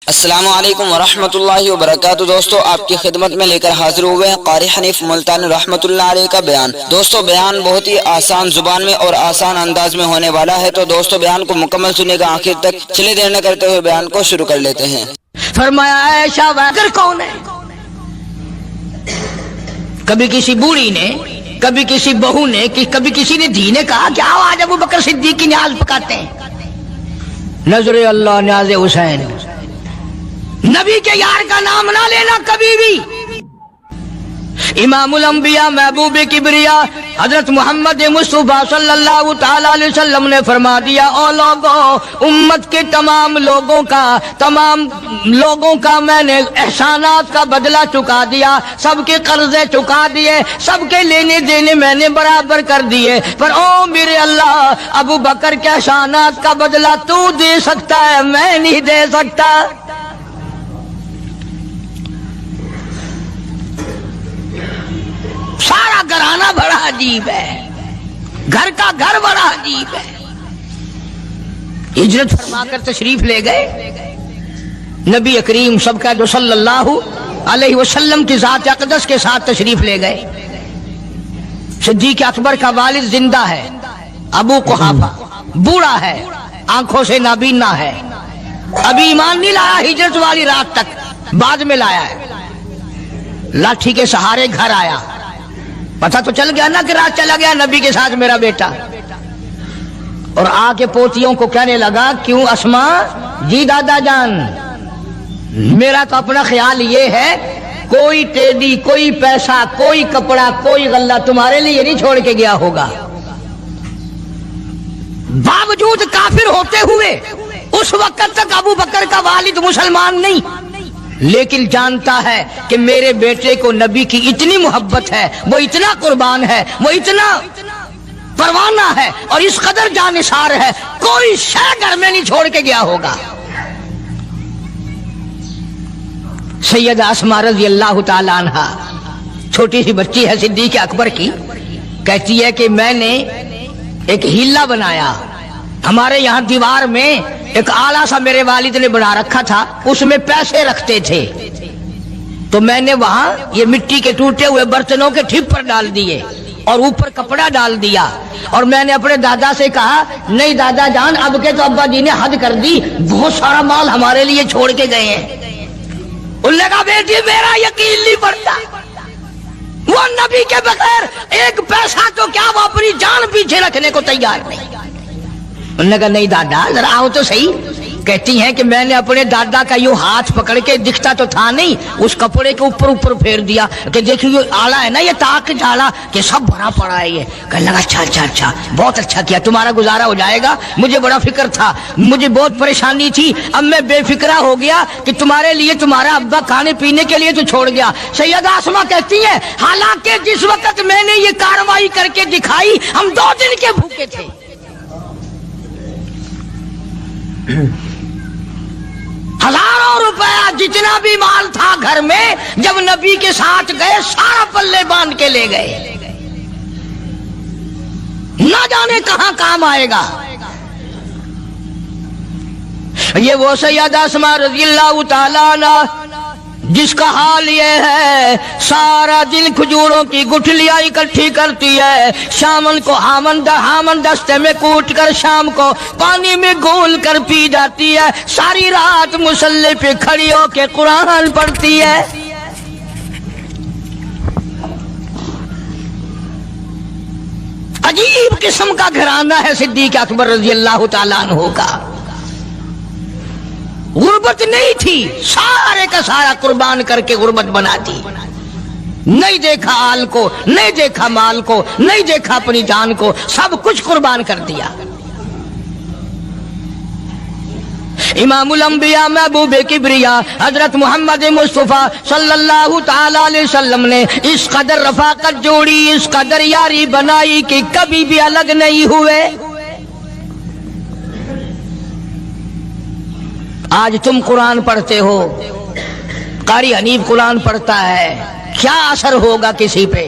السلام علیکم ورحمۃ اللہ وبرکاتہ۔ دوستو آپ کی خدمت میں لے کر حاضر ہوئے ہیں قاری حنیف ملتانی رحمۃ اللہ علیہ کا بیان۔ دوستو بیان بہت ہی آسان زبان میں اور آسان انداز میں ہونے والا ہے، تو دوستو بیان کو مکمل سنیے گا آخر تک۔ چلے دیر نہ کرتے ہوئے بیان کو شروع کر لیتے ہیں۔ فرمایا عائشہ واقر کون ہے؟ کبھی کسی بوڑھی نے، کبھی کسی بہو نے، کبھی کسی نے دھی نے کہا کہ آؤ آج ابو بکر صدیق کی نیاز پکاتے ہیں۔ نظر اللہ نیاز حسین، نبی کے یار کا نام نہ لینا کبھی بھی۔ امام الانبیاء محبوب کبریا حضرت محمد مصطفیٰ صلی اللہ تعالی علیہ وسلم نے فرما دیا، او لوگوں، امت کے تمام لوگوں کا میں نے احسانات کا بدلہ چکا دیا، سب کے قرضے چکا دیے، سب کے لینے دینے میں نے برابر کر دیے، پر او میرے اللہ، ابو بکر کے احسانات کا بدلہ تو دے سکتا ہے، میں نہیں دے سکتا۔ سارا گھرانہ بڑا عجیب ہے، گھر کا گھر بڑا عجیب ہے۔ ہجرت فرما کر تشریف لے گئے نبی کریم سب کا جو صلی اللہ علیہ وسلم کی ذات اقدس کے ساتھ تشریف لے گئے۔ صدیق اکبر کا والد زندہ ہے، ابو قحافہ بوڑھا ہے، آنکھوں سے نابینا ہے، ابھی ایمان نہیں لایا ہجرت والی رات تک، بعد میں لایا ہے۔ لاٹھی کے سہارے گھر آیا، پتہ تو چل گیا نا کہ رات چلا گیا نبی کے ساتھ میرا بیٹا، اور آ کے پوتیوں کو کہنے لگا، کیوں اسما جی دادا جان، میرا تو اپنا خیال یہ ہے کوئی ٹیڈی، کوئی پیسہ، کوئی کپڑا، کوئی غلہ تمہارے لیے نہیں چھوڑ کے گیا ہوگا۔ باوجود کافر ہوتے ہوئے اس وقت تک ابو بکر کا والد مسلمان نہیں، لیکن جانتا ہے کہ میرے بیٹے کو نبی کی اتنی محبت ہے، وہ اتنا قربان ہے، وہ اتنا پروانہ ہے، اور اس قدر جانثار ہے، کوئی شے گھر میں نہیں چھوڑ کے گیا ہوگا۔ سیدہ اسماء رضی اللہ تعالی عنہا چھوٹی سی بچی ہے صدیق اکبر کی، کہتی ہے کہ میں نے ایک ہیلا بنایا، ہمارے یہاں دیوار میں ایک آلہ سا میرے والد نے بنا رکھا تھا، اس میں پیسے رکھتے تھے، تو میں نے وہاں یہ مٹی کے ٹوٹے ہوئے برتنوں کے ٹھپ ڈال دیے اور اوپر کپڑا ڈال دیا، اور میں نے اپنے دادا سے کہا، نہیں دادا جان، اب کے تو ابا جی نے حد کر دی، بہت سارا مال ہمارے لیے چھوڑ کے گئے ہیں۔ انہوں نے کہا، بیٹی میرا یقین نہیں پڑتا، وہ نبی کے بغیر ایک پیسہ تو کیا، وہ اپنی جان پیچھے رکھنے کو تیار نہیں۔ انہوں نے کہا، نہیں دادا ذرا آؤ تو صحیح۔ کہتی ہیں کہ میں نے اپنے دادا کا یوں ہاتھ پکڑ کے، دکھتا تو تھا نہیں، اس کپڑے کے اوپر پھیر دیا کہ دیکھو یہ آلہ ہے نا، یہ تاک جالا کہ سب بھرا پڑا ہے۔ یہ کہنے لگا، اچھا بہت اچھا کیا، تمہارا گزارا ہو جائے گا، مجھے بڑا فکر تھا، مجھے بہت پریشانی تھی، اب میں بے فکرہ ہو گیا کہ تمہارے لیے تمہارا ابا کھانے پینے کے لیے تو چھوڑ گیا۔ سیدہ اسماء کہتی ہیں، حالانکہ جس وقت میں نے یہ کارروائی کر کے دکھائی، ہم 2 دن کے بھوکے تھے۔ ہزاروں روپیہ جتنا بھی مال تھا گھر میں، جب نبی کے ساتھ گئے سارا پلے باندھ کے لے گئے، نہ جانے کہاں کام آئے گا۔ یہ وہ سیدہ اسماء رضی اللہ تعالیٰ عنہ جس کا حال یہ ہے، سارا دن کھجوروں کی گٹھلیاں اکٹھی کرتی ہے، شامن کو ہامن دستے میں کوٹ کر شام کو پانی میں گھول کر پی جاتی ہے، ساری رات مصلی پہ کھڑی ہو کے قرآن پڑھتی ہے۔ عجیب قسم کا گھرانہ ہے صدیق اکبر رضی اللہ تعالیٰ عنہ کا۔ غربت نہیں تھی، سارے کا سارا قربان کر کے غربت بنا دی، نہیں دیکھا آل کو، نہیں دیکھا مال کو، نہیں دیکھا اپنی جان کو، سب کچھ قربان کر دیا۔ امام الانبیاء محبوب کبریا حضرت محمد مصطفیٰ صلی اللہ تعالی علیہ وسلم نے اس قدر رفاقت جوڑی، اس قدر یاری بنائی کہ کبھی بھی الگ نہیں ہوئے۔ آج تم قرآن پڑھتے ہو، قاری حنیف قرآن پڑھتا ہے، کیا اثر ہوگا کسی پہ؟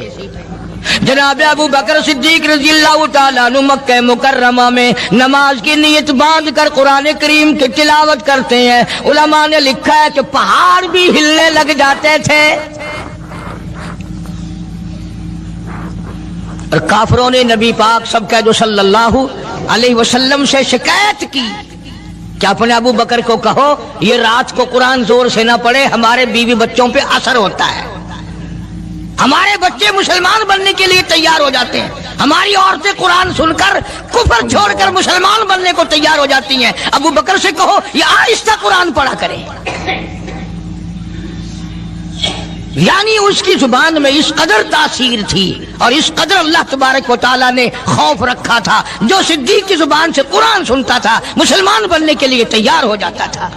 جناب ابو بکر صدیق رضی اللہ تعالیٰ عنہ مکہ مکرمہ میں نماز کی نیت باندھ کر قرآن کریم کی تلاوت کرتے ہیں. علماء نے لکھا ہے کہ پہاڑ بھی ہلنے لگ جاتے تھے. اور کافروں نے نبی پاک سب کا جو صلی اللہ علیہ وسلم سے شکایت کی کہ اپنے ابو بکر کو کہو یہ رات کو قرآن زور سے نہ پڑھے، ہمارے بیوی بچوں پہ اثر ہوتا ہے، ہمارے بچے مسلمان بننے کے لیے تیار ہو جاتے ہیں، ہماری عورتیں قرآن سن کر کفر چھوڑ کر مسلمان بننے کو تیار ہو جاتی ہیں. ابو بکر سے کہو یہ آہستہ قرآن پڑھا کرے. یعنی اس کی زبان میں اس قدر تاثیر تھی اور اس قدر اللہ تبارک و تعالیٰ نے خوف رکھا تھا، جو صدیق کی زبان سے قرآن سنتا تھا مسلمان بننے کے لیے تیار ہو جاتا تھا.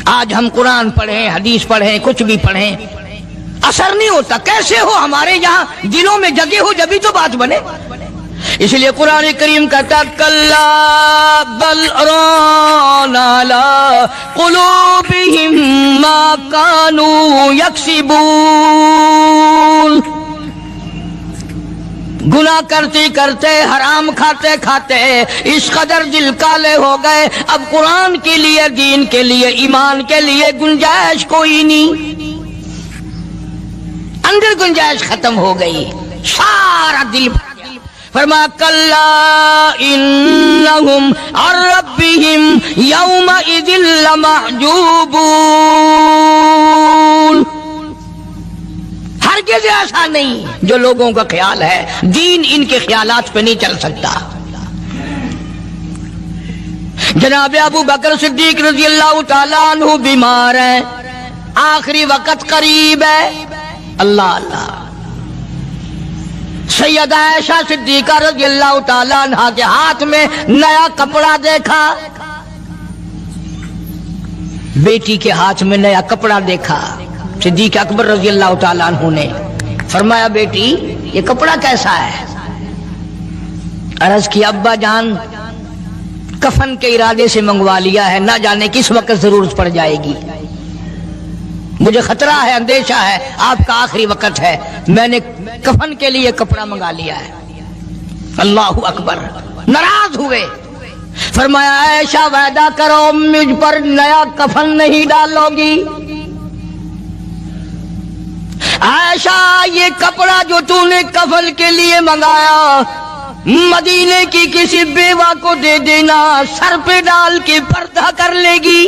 آج ہم قرآن پڑھیں، حدیث پڑھیں، کچھ بھی پڑھیں، اثر نہیں ہوتا. کیسے ہو؟ ہمارے یہاں دلوں میں جگہ ہو جبھی تو بات بنے. اس لیے قرآن کریم کہتا کلا بل ران علی قلوبہم ما کانوا یکسبون. گناہ کرتے کرتے، حرام کھاتے کھاتے اس قدر دل کالے ہو گئے، اب قرآن کے لیے، دین کے لیے، ایمان کے لیے گنجائش کوئی نہیں، اندر گنجائش ختم ہو گئی، سارا دل. فرما کلا انہم عن ربہم یومئذ لمحجوبون. ہرگز ایسا نہیں جو لوگوں کا خیال ہے، دین ان کے خیالات پہ نہیں چل سکتا. جناب ابو بکر صدیق رضی اللہ تعالیٰ عنہ بیمار ہیں، آخری وقت قریب ہے. اللہ اللہ. سیدہ عائشہ صدیقہ رضی اللہ تعالیٰ عنہ کے ہاتھ میں نیا کپڑا دیکھا، بیٹی کے ہاتھ میں نیا کپڑا دیکھا. صدیق اکبر رضی اللہ تعالیٰ عنہ نے فرمایا بیٹی یہ کپڑا کیسا ہے؟ عرض کی ابا جان کفن کے ارادے سے منگوا لیا ہے، نہ جانے کس وقت ضرورت پڑ جائے گی، مجھے خطرہ ہے، اندیشہ ہے، آپ کا آخری وقت ہے، میں نے کفن کے لیے کپڑا منگا لیا ہے. اللہ اکبر. ناراض ہوئے، فرمایا عائشہ وعدہ کرو مجھ پر نیا کفن نہیں ڈالو گی. عائشہ یہ کپڑا جو تو نے کفن کے لیے منگایا مدینے کی کسی بیوہ کو دے دینا، سر پہ ڈال کے پردہ کر لے گی.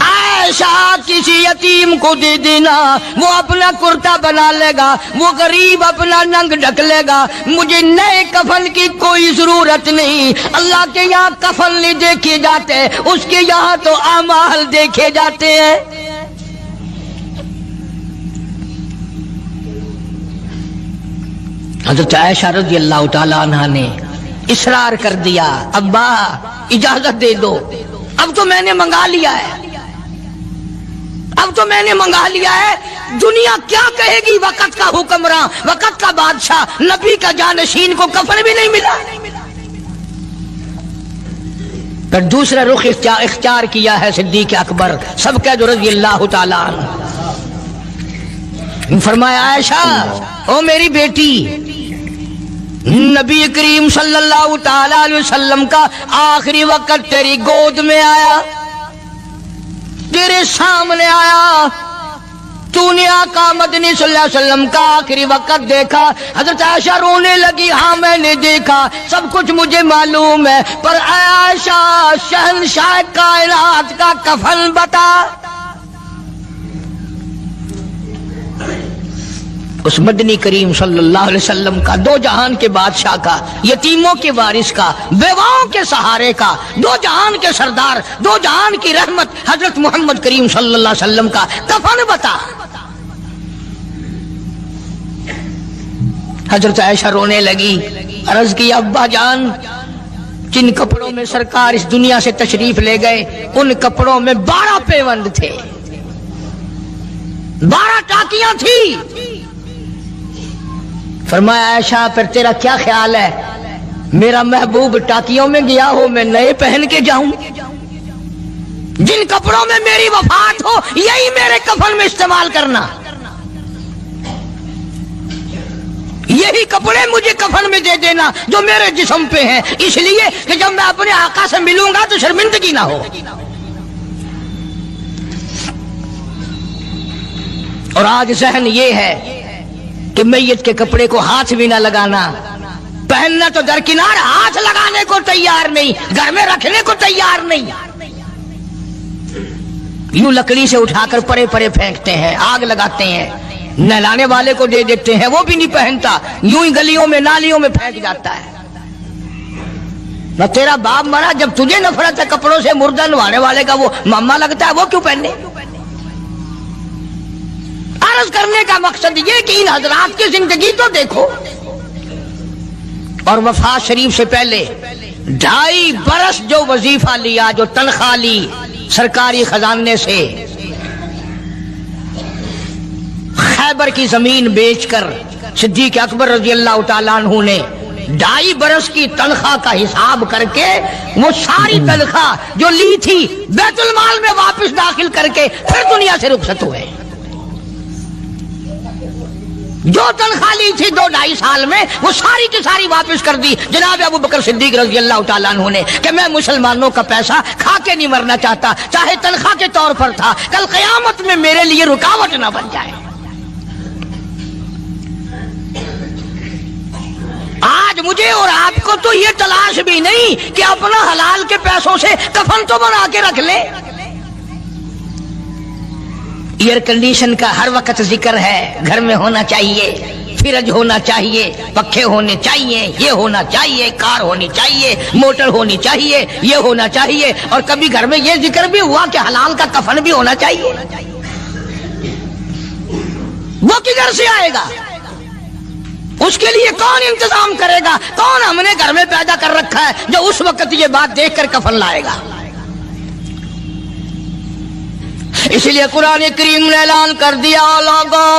عائشہ کسی یتیم کو دے دینا، وہ اپنا کرتا بنا لے گا، وہ غریب اپنا ننگ ڈھک لے گا، مجھے نئے کفن کی کوئی ضرورت نہیں. اللہ کے یہاں کفن نہیں دیکھے جاتے، اس کے یہاں تو اعمال دیکھے جاتے ہیں. حضرت عائشہ رضی اللہ تعالیٰ عنہ نے اصرار کر دیا، ابا اجازت دے دو، اب تو میں نے منگا لیا ہے، اب تو میں نے منگا لیا ہے. دنیا کیا کہے گی؟ وقت کا حکمراں، وقت کا بادشاہ، نبی کا جانشین کو کفن بھی نہیں ملا. پھر دوسرا رخ اختیار کیا ہے صدیق اکبر سب کا جو رضی اللہ تعالیٰ عنہ. فرمایا عائشہ او میری بیٹی، نبی کریم صلی اللہ تعالیٰ علیہ وسلم کا آخری وقت تیری گود میں آیا، تیرے سامنے آیا، تو نے آقا مدنی صلی اللہ علیہ وسلم کا آخری وقت دیکھا. حضرت عائشہ رونے لگی، ہاں میں نے دیکھا، سب کچھ مجھے معلوم ہے، پر عائشہ شہنشاہ کائنات کا کفن بتا. اس مدنی کریم صلی اللہ علیہ وسلم کا، دو جہان کے بادشاہ کا، یتیموں کے وارث کا، بیواؤں کے سہارے کا، دو جہان کے سردار، دو جہان کی رحمت حضرت محمد کریم صلی اللہ علیہ وسلم کا کفن بتا. حضرت عائشہ رونے لگی، عرض کی ابا جان جن کپڑوں میں سرکار اس دنیا سے تشریف لے گئے ان کپڑوں میں 12 پیوند تھے، 12 ٹاکیاں تھی. فرمایا عائشہ پھر تیرا کیا خیال ہے، میرا محبوب ٹاکیوں میں گیا ہو، میں نئے پہن کے جاؤں؟ جن کپڑوں میں میری وفات ہو یہی میرے کفن میں استعمال کرنا، یہی کپڑے مجھے کفن میں دے دینا جو میرے جسم پہ ہیں، اس لیے کہ جب میں اپنے آقا سے ملوں گا تو شرمندگی نہ ہو۔ اور آج ذہن یہ ہے کہ میت کے کپڑے کو ہاتھ بھی نہ لگانا، پہننا تو درکنار، ہاتھ لگانے کو تیار نہیں، گھر میں رکھنے کو تیار نہیں، یوں لکڑی سے اٹھا کر پرے پرے پھینکتے ہیں، آگ لگاتے ہیں، نہلانے والے کو دے دیتے ہیں، وہ بھی نہیں پہنتا، یوں ہی گلیوں میں نالیوں میں پھینک جاتا ہے۔ نہ تیرا باپ مرا، جب تجھے نفرت ہے کپڑوں سے، مردہ نوانے والے کا وہ ماما لگتا ہے، وہ کیوں پہنے؟ عرض کرنے کا مقصد یہ کہ ان حضرات کی زندگی تو دیکھو، اور وفات شریف سے پہلے 2.5 برس جو وظیفہ لیا، جو تنخواہ لی سرکاری خزانے سے، خیبر کی زمین بیچ کر صدیق اکبر رضی اللہ تعالیٰ عنہ نے 2.5 برس کی تنخواہ کا حساب کر کے وہ ساری تنخواہ جو لی تھی بیت المال میں واپس داخل کر کے پھر دنیا سے رخصت ہوئے۔ جو تنخواہ لی تھی 2-2.5 سال میں وہ ساری کی ساری واپس کر دی جناب ابو بکر صدیق رضی اللہ تعالیٰ عنہ نے، کہ میں مسلمانوں کا پیسہ کھا کے نہیں مرنا چاہتا، چاہے تنخواہ کے طور پر تھا، کل قیامت میں میرے لیے رکاوٹ نہ بن جائے۔ آج مجھے اور آپ کو تو یہ تلاش بھی نہیں کہ اپنا حلال کے پیسوں سے کفن تو بنا کے رکھ لیں۔ ایئر کنڈیشن کا ہر وقت ذکر ہے، گھر میں ہونا چاہیے، فریج ہونا چاہیے، پنکھے ہونے چاہیے، یہ ہونا چاہیے، کار ہونی چاہیے، موٹر ہونی چاہیے، یہ ہونا چاہیے، اور کبھی گھر میں یہ ذکر بھی ہوا کہ حلال کا کفن بھی ہونا چاہیے۔ وہ کدھر سے آئے گا؟ اس کے لیے کون انتظام کرے گا؟ کون ہم نے گھر میں پیدا کر رکھا ہے جو اس وقت یہ بات دیکھ کر کفن لائے گا؟ اس لیے قرآن کریم نے اعلان کر دیا، لوگوں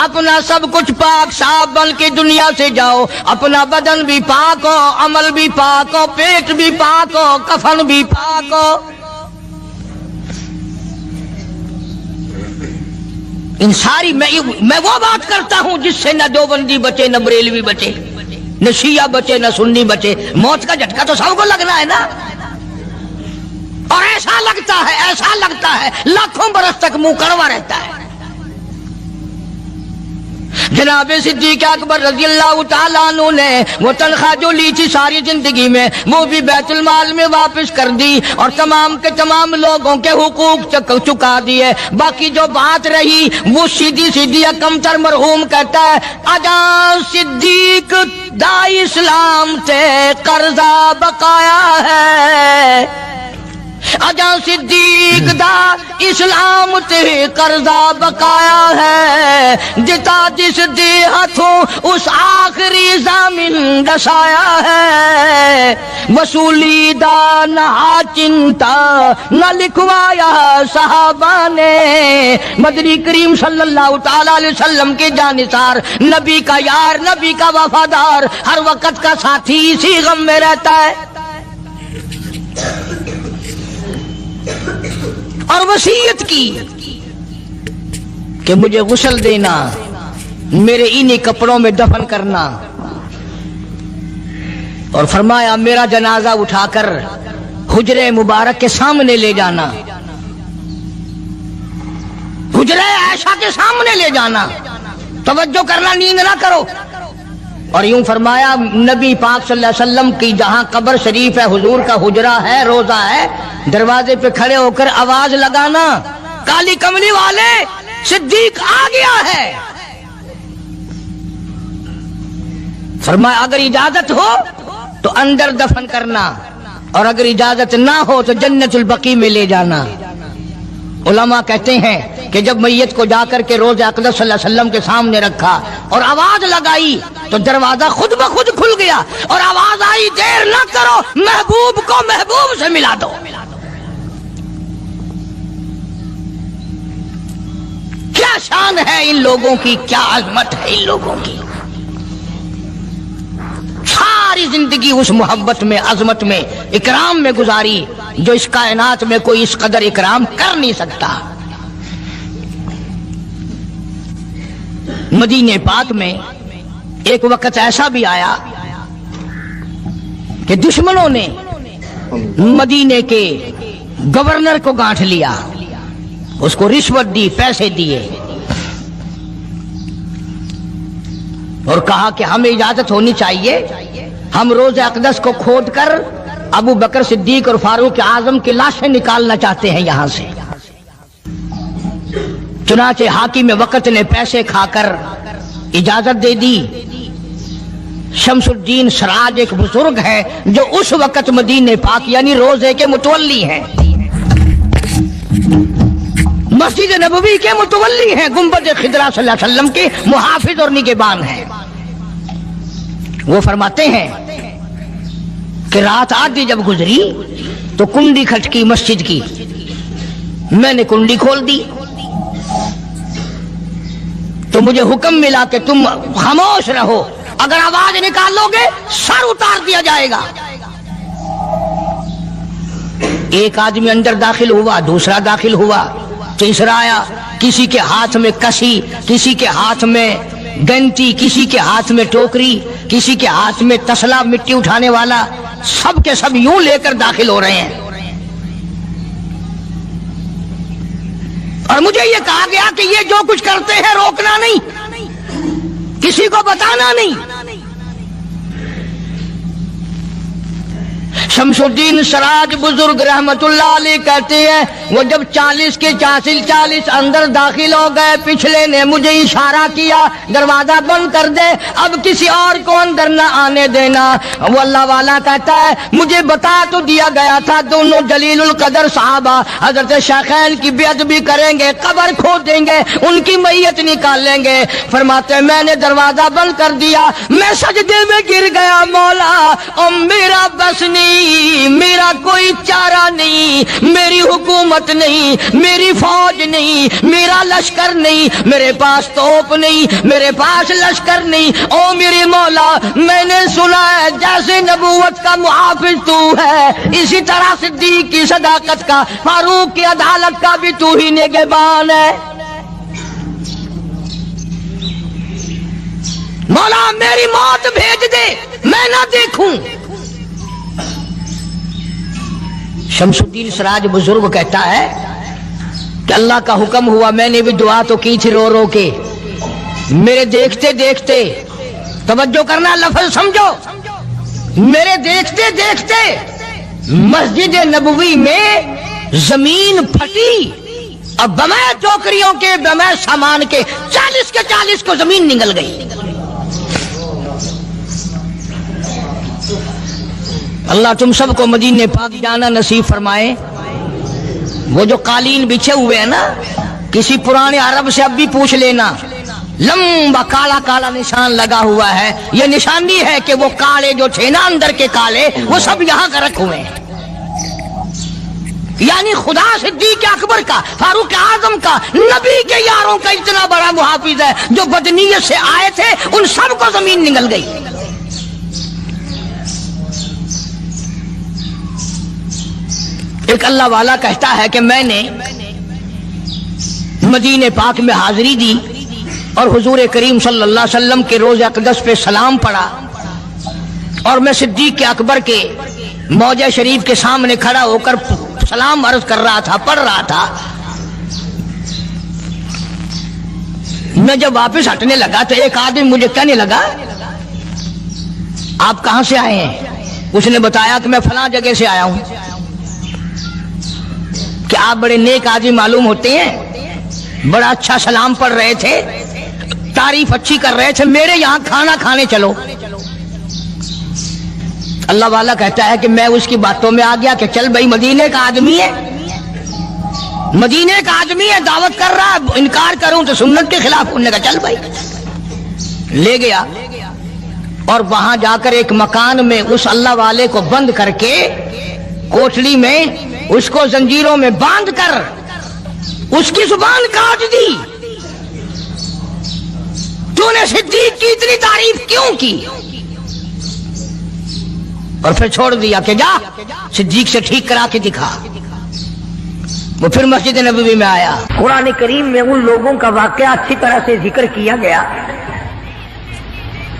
اپنا سب کچھ پاک صاف بن کے دنیا سے جاؤ، اپنا بدن بھی پاک ہو، عمل بھی پاک ہو، پیٹ بھی پاک ہو، کفن بھی پاک ہو۔ ان ساری میں وہ بات کرتا ہوں جس سے نہ دیوبندی بچے، نہ بریلوی بچے، نہ شیعہ بچے، نہ سنی بچے۔ موت کا جھٹکا تو سب کو لگنا ہے نا، اور ایسا لگتا ہے لاکھوں برس تک منہ کڑوا رہتا ہے۔ جناب صدیق اکبر رضی اللہ تعالیٰ عنہ نے وہ تنخواہ جو لی تھی ساری زندگی میں، وہ بھی بیت المال میں واپس کر دی، اور تمام کے تمام لوگوں کے حقوق چکا دیے۔ باقی جو بات رہی وہ سیدھی کمتر مرحوم کہتا ہے، اجاں صدیق دا اسلام تے قرضہ بقایا ہے، اجاں صدیق دا اسلام تے قرضہ بقایا ہے، جتا جس دے ہاتھوں اس آخری ضامن دسایا ہے، وصولی دا نہ چنتا نہ لکھوایا صحابہ نے، مدنی کریم صلی اللہ تعالی علیہ وسلم کے جانثار، نبی کا یار، نبی کا وفادار، ہر وقت کا ساتھی، اسی غم میں رہتا ہے۔ اور وصیت کی کہ مجھے غسل دینا، میرے انہی کپڑوں میں دفن کرنا، اور فرمایا میرا جنازہ اٹھا کر حجرے مبارک کے سامنے لے جانا، حجرے عائشہ کے سامنے لے جانا، توجہ کرنا، نیند نہ کرو۔ اور یوں فرمایا نبی پاک صلی اللہ علیہ وسلم کی جہاں قبر شریف ہے، حضور کا حجرہ ہے، روضہ ہے، دروازے پہ کھڑے ہو کر آواز لگانا، کالی کملی والے صدیق آ گیا ہے۔ فرمایا اگر اجازت ہو تو اندر دفن کرنا، اور اگر اجازت نہ ہو تو جنت البقیع میں لے جانا۔ علماء کہتے ہیں کہ جب میت کو جا کر کے روضہ اقدس صلی اللہ علیہ وسلم کے سامنے رکھا اور آواز لگائی تو دروازہ خود بخود کھل گیا، اور آواز آئی دیر نہ کرو، محبوب کو محبوب سے ملا دو۔ کیا شان ہے ان لوگوں کی، کیا عظمت ہے ان لوگوں کی، ساری زندگی اس محبت میں، عظمت میں، اکرام میں گزاری۔ جو اس کائنات میں کوئی اس قدر اکرام کر نہیں سکتا۔ مدینہ پاک میں ایک وقت ایسا بھی آیا کہ دشمنوں نے مدینے کے گورنر کو گانٹھ لیا، اس کو رشوت دی، پیسے دیے اور کہا کہ ہمیں اجازت ہونی چاہیے، ہم روضہ اقدس کو کھود کر ابو بکر صدیق اور فاروق اعظم کی لاشیں نکالنا چاہتے ہیں یہاں سے۔ چنانچہ حاکم وقت نے پیسے کھا کر اجازت دے دی۔ شمس الدین سراج ایک بزرگ ہے جو اس وقت مدینہ پاک یعنی روزے کے متولی ہیں، مسجد نبوی کے متولی ہیں، گنبد خضرا صلی اللہ علیہ وسلم کے محافظ اور نگہبان ہیں۔ وہ فرماتے ہیں کہ رات آدھی جب گزری تو کنڈی کھٹکی مسجد کی، میں نے کنڈی کھول دی تو مجھے حکم ملا کہ تم خاموش رہو، اگر آواز نکالو گے سر اتار دیا جائے گا۔ ایک آدمی اندر داخل ہوا، دوسرا داخل ہوا، تیسرا آیا، کسی کے ہاتھ میں کسی، کسی کے ہاتھ میں گنتی، کسی کے ہاتھ میں ٹوکری، کسی کے ہاتھ میں تسلا مٹی اٹھانے والا، سب کے سب یوں لے کر داخل ہو رہے ہیں۔ اور مجھے یہ کہا گیا کہ یہ جو کچھ کرتے ہیں روکنا نہیں، کسی کو بتانا نہیں۔ شمس الدین سراج بزرگ رحمت اللہ علیہ کہتے ہیں وہ جب 40 کے 40 اندر داخل ہو گئے، پچھلے نے مجھے اشارہ کیا دروازہ بند کر دے، اب کسی اور کو اندر نہ آنے دینا۔ وہ اللہ والا کہتا ہے مجھے بتا تو دیا گیا تھا دونوں جلیل القدر صحابہ حضرت شیخین کی بے ادبی کریں گے، قبر کھود دیں گے، ان کی میت نکال لیں گے۔ فرماتے میں نے دروازہ بند کر دیا، میں سجدے میں گر گیا، مولا اور میرا بس نہیں، میرا کوئی چارہ نہیں، میری حکومت نہیں، میری فوج نہیں، میرا لشکر نہیں، میرے پاس توپ نہیں، میرے پاس لشکر نہیں۔ او میرے مولا میں نے سنا ہے جیسے نبوت کا محافظ تو ہے، اسی طرح صدیق کی صداقت کا، فاروق کی عدالت کا بھی تو ہی نگہبان ہے۔ مولا میری موت بھیج دے میں نہ دیکھوں۔ شمس الدین سراج بزرگ کہتا ہے کہ اللہ کا حکم ہوا، میں نے بھی دعا تو کی تھی رو رو کے، میرے دیکھتے دیکھتے، توجہ کرنا لفظ سمجھو، میرے دیکھتے دیکھتے مسجد نبوی میں زمین پھٹی اور بمائے ٹوکریوں کے، بمائے سامان کے 40 کے 40 کو زمین نگل گئی۔ اللہ تم سب کو مدینہ پاک جانا نصیب فرمائے۔ وہ جو قالین بچھے ہوئے ہیں نا، کسی پرانے عرب سے اب بھی پوچھ لینا، لمبا کالا کالا نشان لگا ہوا ہے، یہ نشانی ہے کہ وہ کالے جو تھے نا اندر کے کالے، وہ سب یہاں کا رکھ ہوئے ہیں۔ یعنی خدا صدیق اکبر کا، فاروق اعظم کا، نبی کے یاروں کا اتنا بڑا محافظ ہے، جو بدنیت سے آئے تھے ان سب کو زمین نگل گئی۔ ایک اللہ والا کہتا ہے کہ میں نے مدینہ پاک میں حاضری دی اور حضور کریم صلی اللہ علیہ وسلم کے روضہ اقدس پہ سلام پڑھا، اور میں صدیق اکبر کے موضع شریف کے سامنے کھڑا ہو کر سلام عرض کر رہا تھا، پڑھ رہا تھا۔ میں جب واپس ہٹنے لگا تو ایک آدمی مجھے کہنے لگا آپ کہاں سے آئے ہیں؟ اس نے بتایا کہ میں فلاں جگہ سے آیا ہوں۔ کہ آپ بڑے نیک آدمی معلوم ہوتے ہیں، بڑا اچھا سلام پڑھ رہے تھے، تعریف اچھی کر رہے تھے، میرے یہاں کھانا کھانے چلو۔ اللہ والا کہتا ہے کہ میں اس کی باتوں میں آ گیا کہ چل بھائی، مدینے کا آدمی ہے، مدینے کا آدمی ہے، دعوت کر رہا ہے، انکار کروں تو سنت کے خلاف، انہوں نے کہا چل بھائی، لے گیا۔ اور وہاں جا کر ایک مکان میں اس اللہ والے کو بند کر کے، کوٹڑی میں اس کو زنجیروں میں باندھ کر اس کی زبان کاٹ دی۔ تو نے صدیق کی اتنی تعریف کیوں کی؟ اور پھر چھوڑ دیا کہ جا صدیق سے ٹھیک کرا کے دکھا۔ وہ پھر مسجد نبوی میں آیا۔ قرآن کریم میں ان لوگوں کا واقعہ اچھی طرح سے ذکر کیا گیا۔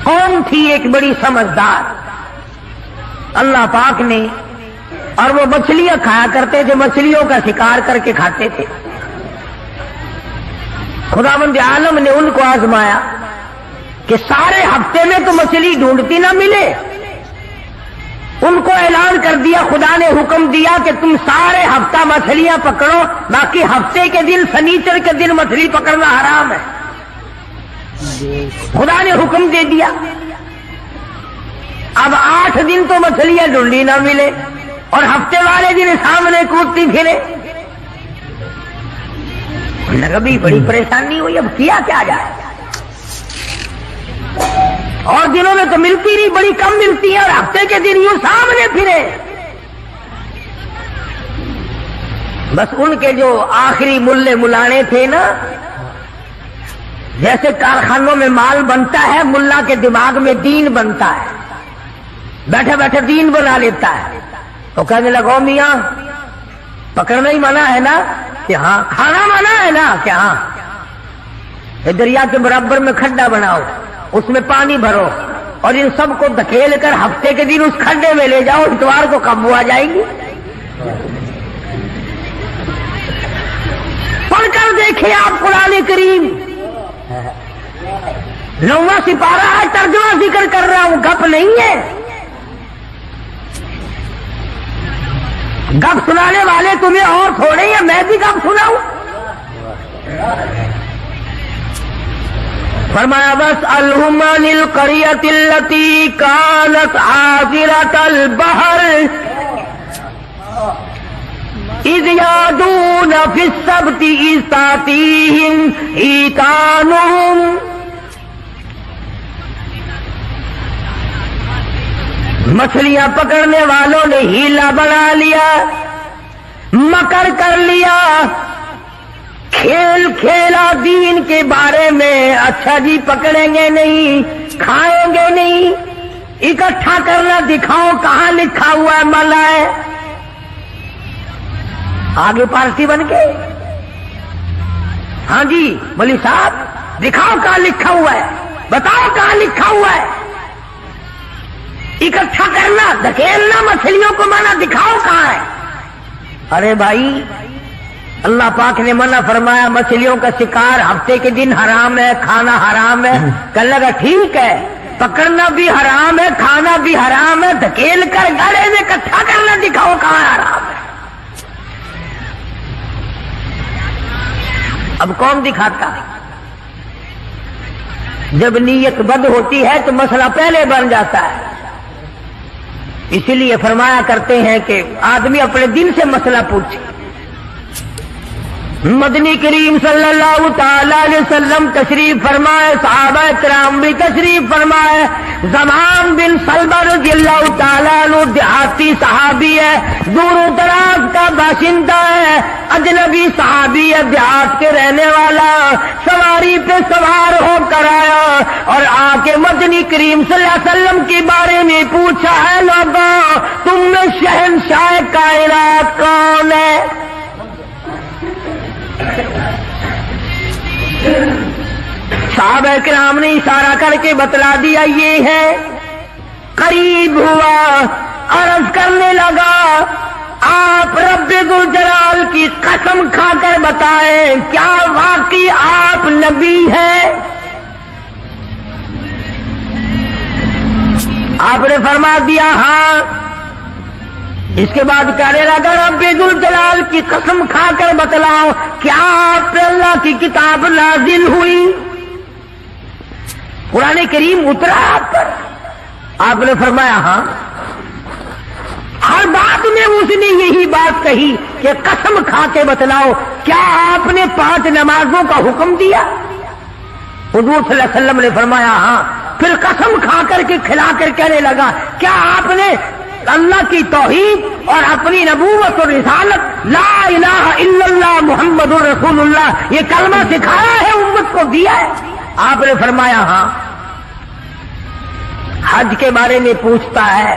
قوم تھی ایک بڑی سمجھدار، اللہ پاک نے، اور وہ مچھلیاں کھایا کرتے تھے، مچھلیوں کا شکار کر کے کھاتے تھے۔ خداوند عالم نے ان کو آزمایا کہ سارے ہفتے میں تو مچھلی ڈھونڈتی نہ ملے، ان کو اعلان کر دیا، خدا نے حکم دیا کہ تم سارے ہفتہ مچھلیاں پکڑو، باقی ہفتے کے دن سنیچر کے دن مچھلی پکڑنا حرام ہے۔ خدا نے حکم دے دیا۔ اب 8 دن تو مچھلیاں ڈھونڈی نہ ملے اور ہفتے والے دن سامنے کودتی پھرے، بھی بڑی پریشانی ہوئی، اب کیا کیا جائے؟ اور دنوں میں تو ملتی نہیں، بڑی کم ملتی ہے، اور ہفتے کے دن یوں سامنے پھرے۔ بس ان کے جو آخری ملے ملانے تھے نا، جیسے کارخانوں میں مال بنتا ہے، ملا کے دماغ میں دین بنتا ہے، بیٹھے بیٹھے دین بنا لیتا ہے۔ تو کہنے لگا میاں پکڑنا ہی منع ہے نا؟ کہ ہاں۔ کھانا منع ہے نا؟ کہ ہاں۔ دریا کے برابر میں کھڈا بناؤ، اس میں پانی بھرو، اور ان سب کو دھکیل کر ہفتے کے دن اس کھڈے میں لے جاؤ، اتوار کو قابو آ جائے گی۔ پڑھ کر دیکھیں آپ قرآن کریم، 9واں سپارہ ہے، ترجمہ ذکر کر رہا ہوں، گپ نہیں ہے۔ گپ سنانے والے تمہیں اور تھوڑے ہیں، میں بھی گپ سناؤں؟ فرمایا بس الہمن القریۃ التی کانت حاضرۃ البحر اذ یعدون فی السبت اذ تأتیہم حیتانہم۔ مچھلیاں پکڑنے والوں نے ہیلا بنا لیا، مکر کر لیا، کھیل کھیلا دین کے بارے میں۔ اچھا جی پکڑیں گے نہیں، کھائیں گے نہیں، اکٹھا کرنا دکھاؤ کہاں لکھا ہوا ہے منع ہے۔ آگے پارٹی بن کے، ہاں جی مولوی صاحب دکھاؤ کہاں لکھا ہوا ہے، بتاؤ کہاں لکھا ہوا ہے۔ اکٹھا کرنا، دھکیلنا مچھلیوں کو منع، دکھاؤ کہاں ہے۔ ارے بھائی اللہ پاک نے منع فرمایا، مچھلیوں کا شکار ہفتے کے دن حرام ہے، کھانا حرام ہے۔ کہنے لگا ٹھیک ہے، پکڑنا بھی حرام ہے، کھانا بھی حرام ہے، دھکیل کر گڑے میں اکٹھا کرنا دکھاؤ کہاں حرام ہے۔ اب کون دکھاتا؟ جب نیت بد ہوتی ہے تو مسئلہ پہلے بن جاتا ہے۔ اسی لیے فرمایا کرتے ہیں کہ آدمی اپنے دل سے مسئلہ پوچھے۔ مدنی کریم صلی اللہ تعالی علیہ وسلم تشریف فرمائے، صحابہ کرام بھی تشریف فرمائے۔ زمان بن سلمہ رضی اللہ تعالیٰ عنہ دیہاتی صحابی ہے، دور و دراز کا باشندہ ہے، اجنبی صحابی ہے، دیہات کے رہنے والا، سواری پہ سوار ہو کر آیا اور آ کے مدنی کریم صلی اللہ علیہ وسلم کے بارے میں پوچھا ہے، لوگوں تم میں شہنشاہ کائنات کون ہے؟ صحابہ کرام نے اشارہ کر کے بتلا دیا یہ ہے۔ قریب ہوا، عرض کرنے لگا آپ رب ذوالجلال کی قسم کھا کر بتائیں کیا واقعی آپ نبی ہیں؟ آپ نے فرما دیا ہاں۔ اس کے بعد کہنے لگا رب ذوالجلال کی قسم کھا کر بتلاؤ کیا آپ پہ اللہ کی کتاب نازل ہوئی؟ قرآن کریم اترا آپ پر؟ آپ نے فرمایا ہاں۔ ہر بات میں اس نے یہی بات کہی کہ قسم کھا کے بتلاؤ کیا آپ نے 5 نمازوں کا حکم دیا؟ حضور صلی اللہ علیہ وسلم نے فرمایا ہاں۔ پھر قسم کھا کر کے کھلا کر کہنے لگا کیا آپ نے اللہ کی توحید اور اپنی نبوت اور رسالت لا الہ الا اللہ محمد رسول اللہ یہ کلمہ سکھایا ہے، امت کو دیا ہے؟ آپ نے فرمایا ہاں۔ حج کے بارے میں پوچھتا ہے،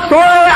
100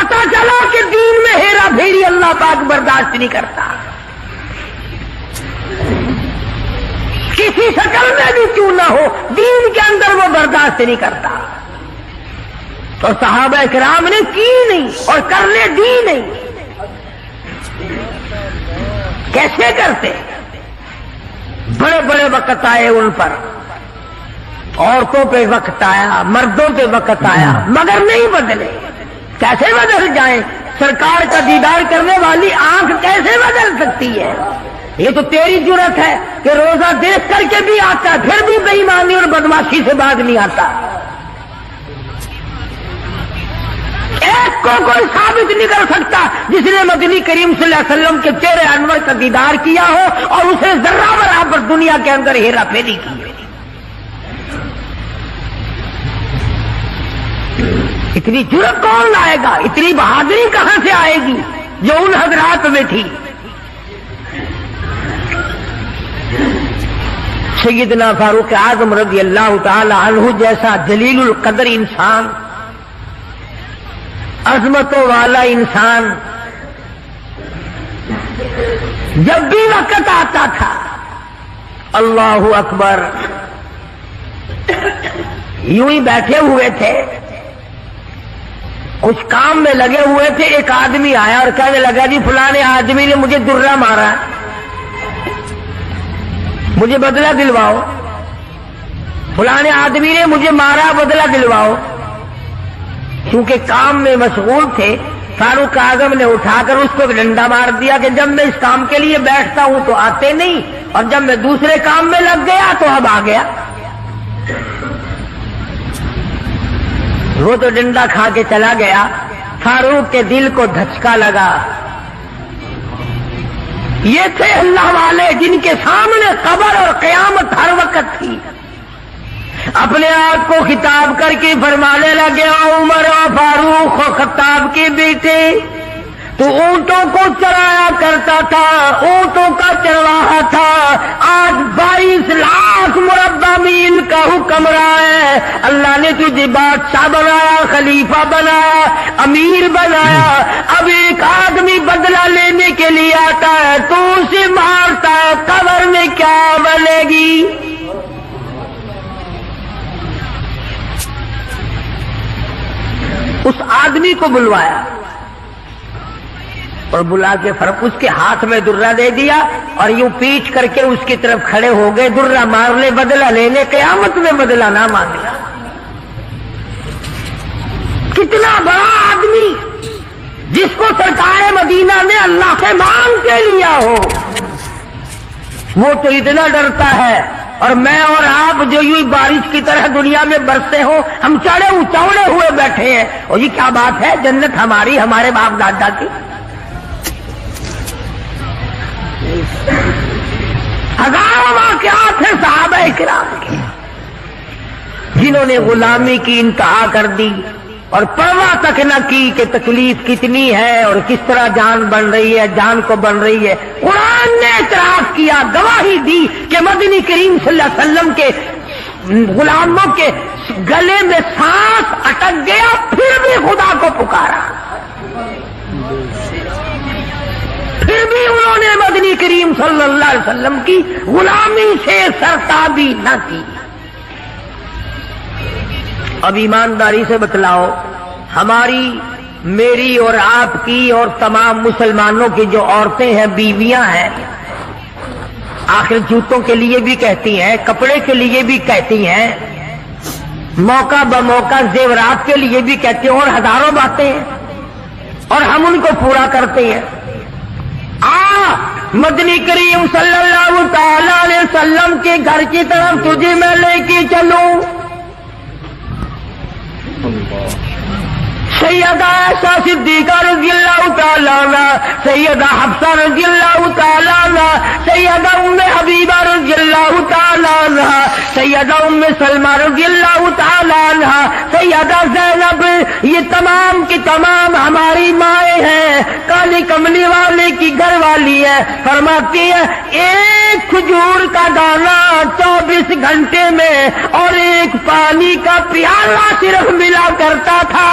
پتہ چلا کہ دین میں ہیرا پھیری اللہ پاک برداشت نہیں کرتا، کسی شکل میں بھی کیوں نہ ہو، دین کے اندر وہ برداشت نہیں کرتا۔ تو صحابہ کرام نے کی نہیں اور کرنے دی نہیں۔ کیسے کرتے؟ بڑے بڑے وقت آئے ان پر، عورتوں پہ وقت آیا، مردوں پہ وقت آیا، مگر نہیں بدلے۔ کیسے بدل جائیں؟ سرکار کا دیدار کرنے والی آنکھ کیسے بدل سکتی ہے؟ یہ تو تیری جرت ہے کہ روزہ دیکھ کر کے بھی آتا ہے پھر بھی بے ایمانی اور بدماشی سے باز نہیں آتا۔ ایک کو کوئی ثابت نہیں کر سکتا جس نے مدنی کریم صلی اللہ علیہ وسلم کے چہرے انور کا دیدار کیا ہو اور اسے ذرہ برابر دنیا کے اندر ہیرا پھیری کی۔ اتنی جرت کون لائے گا؟ اتنی بہادری کہاں سے آئے گی جو ان حضرات میں تھی؟ سیدنا فاروق اعظم رضی اللہ تعالی عنہ جیسا جلیل القدر انسان، عظمتوں والا انسان، جب بھی وقت آتا تھا اللہ اکبر یوں ہی بیٹھے ہوئے تھے، کچھ کام میں لگے ہوئے تھے، ایک آدمی آیا اور کہنے لگا جی فلانے آدمی نے مجھے درہ مارا، مجھے بدلہ دلواؤ، فلانے آدمی نے مجھے مارا، بدلہ دلواؤ۔ کیونکہ کام میں مشغول تھے، فاروق اعظم نے اٹھا کر اس کو ڈنڈا مار دیا کہ جب میں اس کام کے لیے بیٹھتا ہوں تو آتے نہیں، اور جب میں دوسرے کام میں لگ گیا تو اب آ گیا۔ وہ تو ڈنڈا کھا کے چلا گیا، فاروق کے دل کو دھچکا لگا۔ یہ تھے اللہ والے جن کے سامنے قبر اور قیامت ہر وقت تھی۔ اپنے آپ کو خطاب کر کے فرمانے لگے عمر و فاروق و خطاب کے بیٹے، تو اونٹوں کو چرایا کرتا تھا، اونٹوں کا چرواہا تھا، آج 22 لاکھ مربع میل کا حکمراں ہے۔ اللہ نے تجھے بادشاہ بنایا، خلیفہ بنایا، امیر بنایا، اب ایک آدمی بدلہ لینے کے لیے آتا ہے تو اسے مارتا ہے، قبر میں کیا بنے گی؟ اس آدمی کو بلوایا اور بلا کے اس کے ہاتھ میں درہ دے دیا اور یوں پیچھ کر کے اس کی طرف کھڑے ہو گئے، درہ مار لے، بدلہ لے لے، قیامت میں بدلہ نہ مانگنا۔ کتنا بڑا آدمی جس کو سرکار مدینہ نے اللہ سے مانگ کے لیا ہو، وہ تو اتنا ڈرتا ہے، اور میں اور آپ جو یوں بارش کی طرح دنیا میں برستے ہو، ہم چوڑے ہوئے بیٹھے ہیں، اور یہ کیا بات ہے؟ جنت ہماری، ہمارے باپ دادا کی۔ ہزاروں واقعات ہیں صحابہ کرام کے جنہوں نے غلامی کی انتہا کر دی اور پرواہ تک نہ کی کہ تکلیف کتنی ہے اور کس طرح جان بن رہی ہے، جان کو بن رہی ہے۔ قرآن نے اعتراف کیا، گواہی دی کہ مدنی کریم صلی اللہ علیہ وسلم کے غلاموں کے گلے میں سانس اٹک گیا، پھر بھی خدا کو پکارا، پھر بھی انہوں نے مدنی کریم صلی اللہ علیہ وسلم کی غلامی سے سرتابی نہ کی۔ اب ایمانداری سے بتلاؤ، ہماری، میری اور آپ کی اور تمام مسلمانوں کی جو عورتیں ہیں، بیویاں ہیں، آخر جوتوں کے لیے بھی کہتی ہیں، کپڑے کے لیے بھی کہتی ہیں، موقع بموقع زیورات کے لیے بھی کہتے ہیں، اور ہزاروں باتیں ہیں، اور ہم ان کو پورا کرتے ہیں۔ مدنی کریم صلی اللہ تعالی علیہ وسلم کے گھر کی طرف تجھے میں لے کے چلوں۔ سیدہ عائشہ صدیقہ رضی اللہ تعالیٰ عنہ، سیدہ حفصہ رضی اللہ تعالیٰ عنہ، سیدہ ام حبیبہ رضی اللہ تعالیٰ عنہ، سیدہ ام سلمہ رضی اللہ تعالیٰ عنہ، سیدہ زینب، یہ تمام کی تمام ہماری مائیں ہیں، کالی کملی والے کی گھر والی ہے۔ فرماتی ہے ایک کھجور کا دانہ 24 گھنٹے میں اور ایک پانی کا پیالہ صرف ملا کرتا تھا۔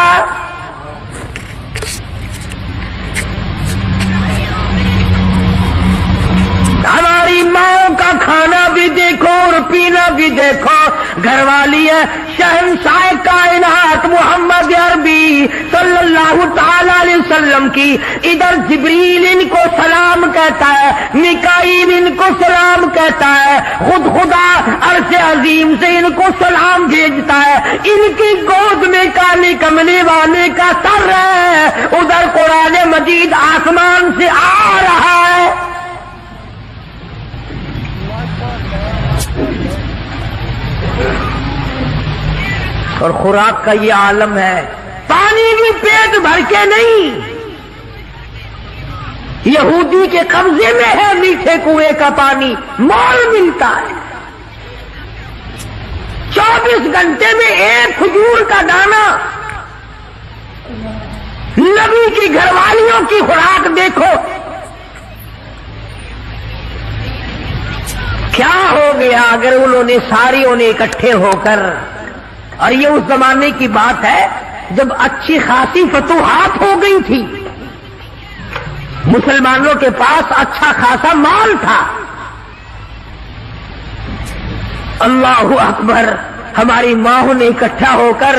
دیکھو گھر والی ہے شہنشاہ کائنات محمد عربی صلی اللہ تعالی علیہ وسلم کی، ادھر جبریل ان کو سلام کہتا ہے، میکائیل ان کو سلام کہتا ہے، خود خدا عرش عظیم سے ان کو سلام بھیجتا ہے، ان کی گود میں کالی کملی والے کا سر ہے، ادھر قرآن مجید آسمان سے آ رہا ہے۔ اور خوراک کا یہ عالم ہے، پانی بھی پیٹ بھر کے نہیں، یہودی کے قبضے میں ہے میٹھے کنویں کا پانی، مول ملتا ہے، 24 گھنٹے میں ایک کھجور کا دانہ۔ نبی کی گھر والیوں کی خوراک دیکھو، کیا ہو گیا اگر انہوں نے ساریوں نے اکٹھے ہو کر، اور یہ اس زمانے کی بات ہے جب اچھی خاصی فتوحات ہو گئی تھی، مسلمانوں کے پاس اچھا خاصا مال تھا۔ اللہ اکبر، ہماری ماں نے اکٹھا ہو کر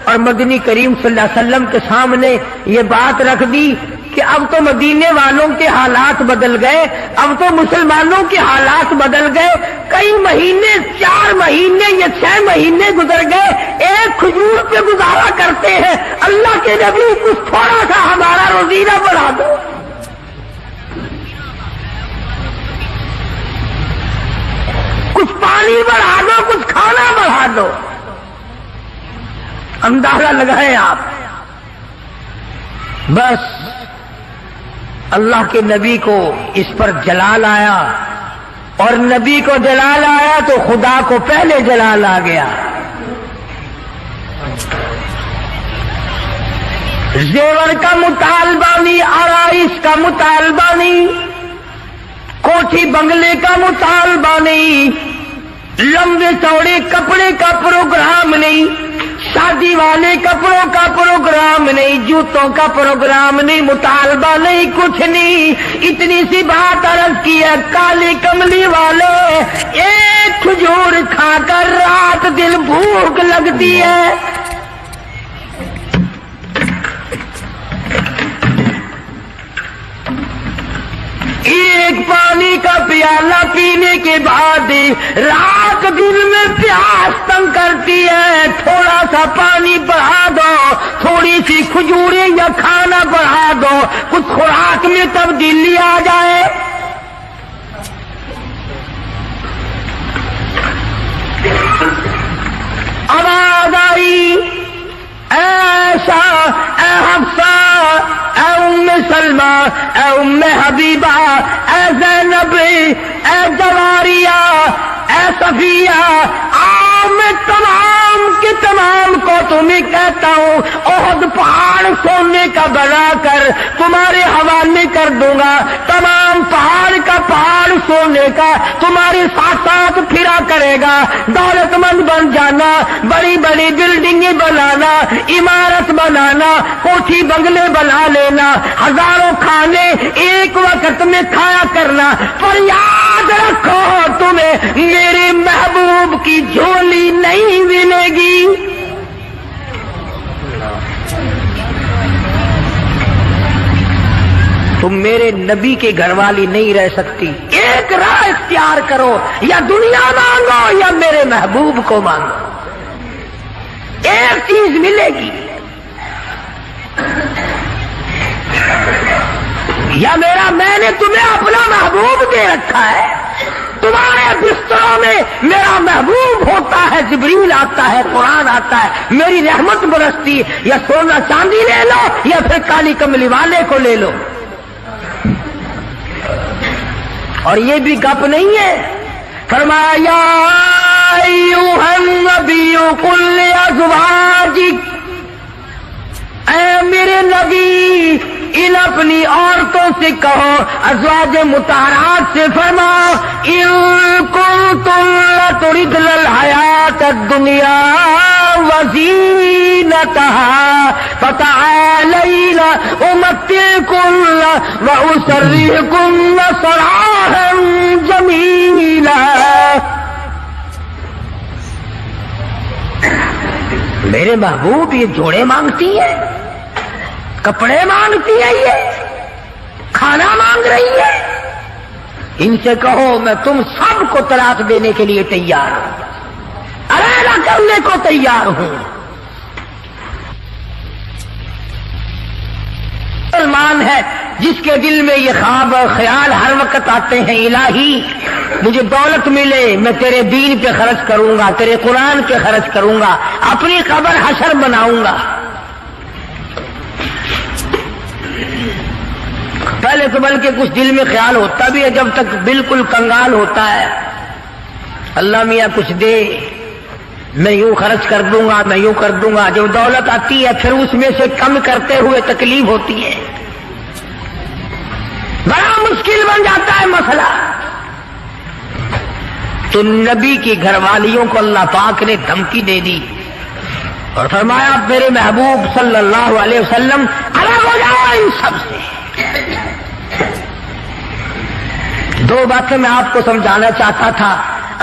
اور مدنی کریم صلی اللہ علیہ وسلم کے سامنے یہ بات رکھ دی کہ اب تو مدینے والوں کے حالات بدل گئے، اب تو مسلمانوں کے حالات بدل گئے، کئی مہینے 4 مہینے یا 6 مہینے گزر گئے، ایک کھجور پہ گزارا کرتے ہیں، اللہ کے نبی کچھ تھوڑا سا ہمارا روزینہ بڑھا دو۔ کچھ پانی بڑھا دو، کچھ کھانا بڑھا دو۔ اندازہ لگائیں آپ، بس اللہ کے نبی کو اس پر جلال آیا، اور نبی کو جلال آیا تو خدا کو پہلے جلال آ گیا۔ زیور کا مطالبہ نہیں، آرائش کا مطالبہ نہیں، کوٹھی بنگلے کا مطالبہ نہیں، لمبے چوڑے کپڑے کا پروگرام نہیں، شادی والے کپڑوں کا پروگرام نہیں، جوتوں کا پروگرام نہیں، مطالبہ نہیں، کچھ نہیں، اتنی سی بات عرض کی ہے، کالی کملی والے ایک کھجور کھا کر رات دن بھوک لگتی ہے، ایک پانی کا پیالہ پینے کے بعد رات دن میں پیاس تنگ کرتی ہے، تھوڑا سا پانی بڑھا دو، تھوڑی سی کھجوریں یا کھانا بڑھا دو، کچھ خوراک میں تبدیلی آ جائے۔ آواز آئی، ایسا اے حفصہ، اے ام سلمہ، اے ام حبیبہ، اے زینب، اے جواریہ، اے صفیہ، میں تمام کے تمام کو تمہیں کہتا ہوں، احد پہاڑ سونے کا بنا کر تمہارے حوالے کر دوں گا، تمام پہاڑ کا پہاڑ سونے کا تمہارے ساتھ ساتھ پھرا کرے گا، دولت مند بن جانا، بڑی بڑی بلڈنگیں بنانا، عمارت بنانا، کوٹھی بنگلے بنا لینا، ہزاروں کھانے ایک وقت میں کھایا کرنا، پر یاد رکھو تمہیں میرے محبوب کی جھولی نہیں ملے گی۔ تم میرے نبی کے گھر والی نہیں رہ سکتی، ایک راہ اختیار کرو، یا دنیا مانگو یا میرے محبوب کو مانگو، ایک چیز ملے گی، یا میں نے تمہیں اپنا محبوب دے رکھا ہے، تمہارے بستروں میں میرا محبوب ہوتا ہے، جبریل آتا ہے، قرآن آتا ہے، میری رحمت برستی، یا سونا چاندی لے لو یا پھر کالی کملی والے کو لے لو۔ اور یہ بھی گپ نہیں ہے، فرمایا یا ایھا النبی قل لازواجک، اے میرے نبی ان اپنی عورتوں سے کہو، ازواج مطہرات سے فرماؤ، ان کنتم لتردن الحیات الدنیا وزینتها فتعالین امتعکن واسرحکن سراحا جمیلا۔ میرے محبوب یہ جوڑے مانگتی ہے، کپڑے مانگتی ہے، یہ کھانا مانگ رہی ہے، ان سے کہو میں تم سب کو طلاق دینے کے لیے تیار ہوں، علیحدہ کرنے کو تیار ہوں۔ مسلمان ہے جس کے دل میں یہ خواب اور خیال ہر وقت آتے ہیں، الہی مجھے دولت ملے، میں تیرے دین پہ خرچ کروں گا، تیرے قرآن پہ خرچ کروں گا، اپنی قبر حشر بناؤں گا۔ پہلے تو بلکہ کچھ دل میں خیال ہوتا بھی ہے، جب تک بالکل کنگال ہوتا ہے، اللہ میاں کچھ دے، میں یوں خرچ کر دوں گا، میں یوں کر دوں گا۔ جب دولت آتی ہے پھر اس میں سے کم کرتے ہوئے تکلیف ہوتی ہے، بڑا مشکل بن جاتا ہے مسئلہ۔ تو نبی کی گھر والیوں کو اللہ پاک نے دھمکی دے دی اور فرمایا میرے محبوب صلی اللہ علیہ وسلم الگ ہو جاؤ ان سب سے۔ دو باتیں میں آپ کو سمجھانا چاہتا تھا،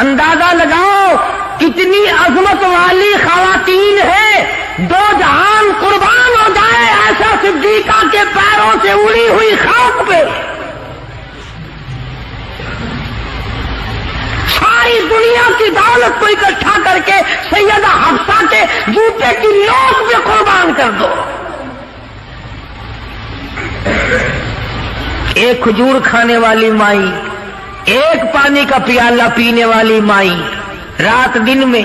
اندازہ لگاؤ کتنی عظمت والی خواتین ہیں، دو جہان قربان ہو جائے ایسا صدیقہ کے پیروں سے اڑی ہوئی خاک پہ، ساری دنیا کی دولت کو اکٹھا کر کے سیدہ حفصہ کے جوتے کی نوک پہ قربان کر دو۔ ایک کھجور کھانے والی مائی، ایک پانی کا پیالہ پینے والی مائی، رات دن میں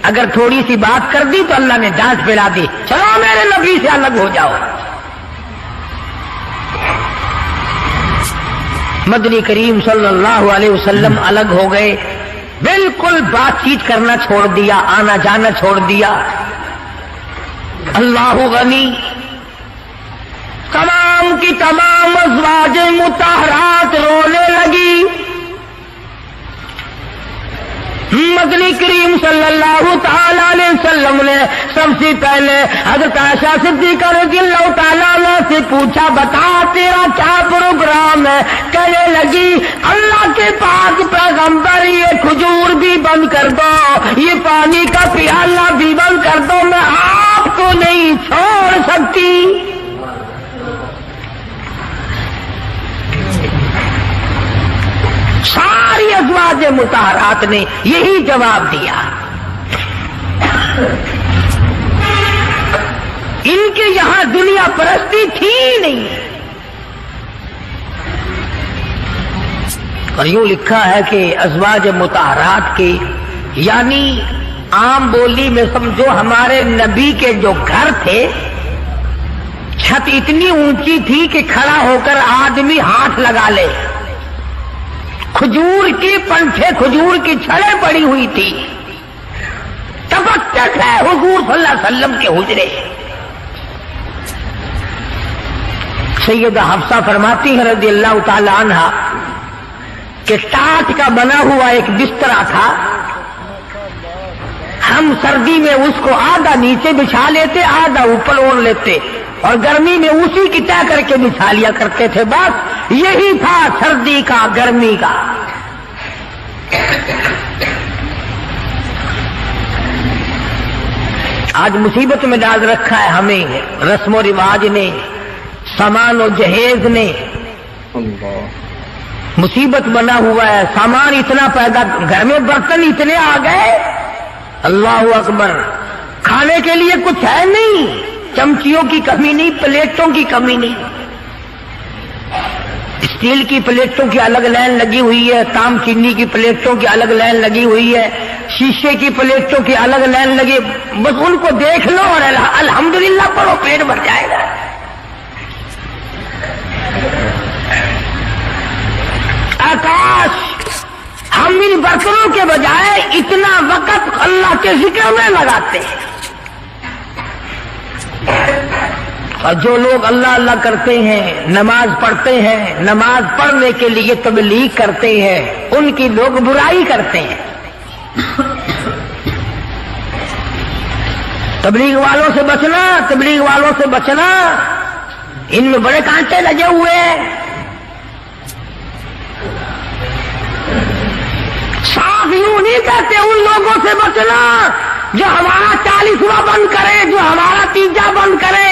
اگر تھوڑی سی بات کر دی تو اللہ نے ڈانٹ پھیلا دی، چلو میرے نبی سے الگ ہو جاؤ۔ مدنی کریم صلی اللہ علیہ وسلم الگ ہو گئے، بالکل بات چیت کرنا چھوڑ دیا، آنا جانا چھوڑ دیا۔ اللہ غنی، تمام کی تمام ازواج مطہرات رونے لگی۔ مدنی کریم صلی اللہ تعالی علیہ وسلم نے سب سے پہلے حضرت عائشہ صدیقہ رضی اللہ تعالیٰ عنہ سے پوچھا بتا تیرا کیا پروگرام ہے؟ کہنے لگی اللہ کے پاک پیغمبر یہ کھجور بھی بند کر دو، یہ پانی کا پیالہ بھی بند کر دو، میں آپ کو نہیں چھوڑ سکتی۔ ساری ازواج مطہرات نے یہی جواب دیا۔ ان کے یہاں دنیا پرستی تھی نہیں، اور یوں لکھا ہے کہ ازواج مطہرات کے یعنی عام بولی میں سمجھو ہمارے نبی کے جو گھر تھے، چھت اتنی اونچی تھی کہ کھڑا ہو کر آدمی ہاتھ لگا لے، کھجور کی پنکھے کھجور کی چھڑیں پڑی ہوئی تھی، تبکک ہے حضور صلی اللہ علیہ وسلم کے حجرے۔ سیدہ حفصہ فرماتی ہے رضی اللہ تعالی عنہا کہ ٹاٹ کا بنا ہوا ایک بسترا تھا، ہم سردی میں اس کو آدھا نیچے بچھا لیتے آدھا اوپر اوڑھ لیتے، اور گرمی میں اسی کی طے کر کے بچھا لیا کرتے تھے، بس یہی تھا سردی کا گرمی کا۔ آج مصیبت میں ڈال رکھا ہے ہمیں رسم و رواج نے، سامان و جہیز نے، مصیبت بنا ہوا ہے، سامان اتنا پیدا، گھر میں برتن اتنے آ گئے، اللہ اکبر، کھانے کے لیے کچھ ہے نہیں، چمچیوں کی کمی نہیں، پلیٹوں کی کمی نہیں، اسٹیل کی پلیٹوں کی الگ لائن لگی ہوئی ہے، تام چینی کی پلیٹوں کی الگ لائن لگی ہوئی ہے، شیشے کی پلیٹوں کی الگ لائن لگی، بس ان کو دیکھ لو اور الحمدللہ پڑھو، پیٹ بھر جائے گا۔ آکاش، ہم ان برتنوں کے بجائے اتنا وقت اللہ کے ذکر میں لگاتے ہیں، اور جو لوگ اللہ اللہ کرتے ہیں، نماز پڑھتے ہیں، نماز پڑھنے کے لیے تبلیغ کرتے ہیں، ان کی لوگ برائی کرتے ہیں۔ تبلیغ والوں سے بچنا، تبلیغ والوں سے بچنا، ان میں بڑے کانٹے لگے ہوئے ہیں۔ صاف یوں نہیں کہتے ان لوگوں سے بچنا جو ہمارا 40واں بند کرے، جو ہمارا 3 بند کرے۔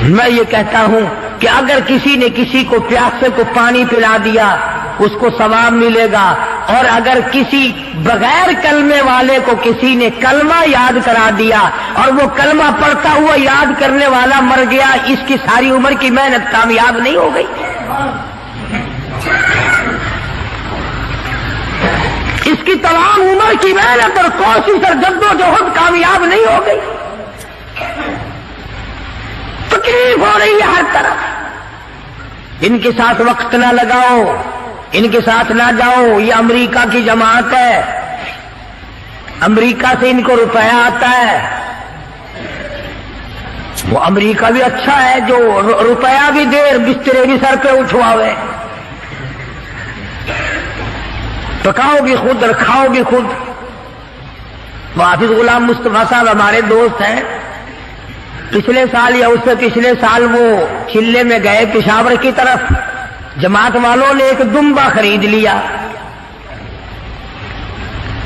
میں یہ کہتا ہوں کہ اگر کسی نے کسی کو پیاسے کو پانی پلا دیا اس کو ثواب ملے گا، اور اگر کسی بغیر کلمے والے کو کسی نے کلمہ یاد کرا دیا اور وہ کلمہ پڑھتا ہوا یاد کرنے والا مر گیا، اس کی ساری عمر کی محنت کامیاب نہیں ہو گئی؟ اس کی تمام عمر کی محنت اور کوشش اور جدوجہد کامیاب نہیں ہو گئی؟ تکلیف ہو رہی ہے ہر طرف۔ ان کے ساتھ وقت نہ لگاؤ، ان کے ساتھ نہ جاؤ، یہ امریکہ کی جماعت ہے، امریکہ سے ان کو روپیہ آتا ہے۔ وہ امریکہ بھی اچھا ہے جو روپیہ بھی دے، بسترے بھی سر پہ اٹھواوے، پکاؤ بھی خود اور کھاؤ بھی خود۔ حافظ غلام مصطفیٰ صاحب ہمارے دوست ہیں، پچھلے سال یا اس سے پچھلے سال وہ چلے میں گئے پشاور کی طرف، جماعت والوں نے ایک دمبا خرید لیا،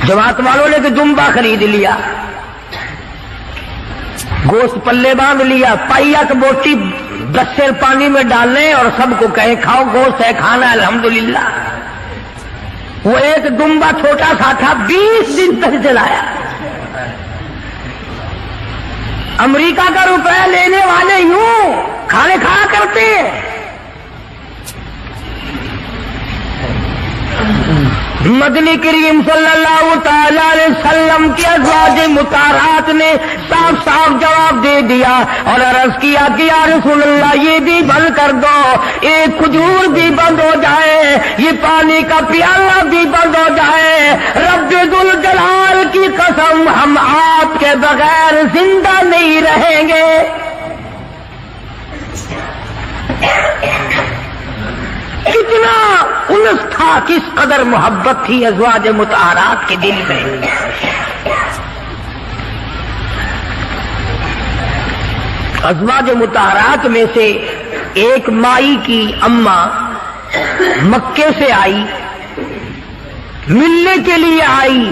جماعت والوں نے ایک دمبا خرید لیا، گوشت پلے باندھ لیا، پائیا کی بوٹی 10 سیر پانی میں ڈالنے اور سب کو کہے کھاؤ، گوشت ہے کھانا الحمدللہ۔ وہ ایک دمبا چھوٹا سا تھا، 20 دن تک چلایا۔ امریکہ کا روپیہ لینے والے یوں کھانے کھایا کرتے ہیں۔ مدنی کریم صلی اللہ تعالی علیہ وسلم کی ازواج مطہرات نے صاف صاف جواب دے دیا اور عرض کیا کہ یا رسول اللہ یہ بھی بند کر دو، ایک کھجور بھی بند ہو جائے، یہ پانی کا پیالہ بھی بند ہو جائے، رب ذوالجلال کی قسم ہم آپ کے بغیر زندہ نہیں رہیں گے۔ کتنا انس تھا، کس قدر محبت تھی ازواج مطہرات کے دل میں۔ ازواج مطہرات میں سے ایک مائی کی اماں مکے سے آئی، ملنے کے لیے آئی،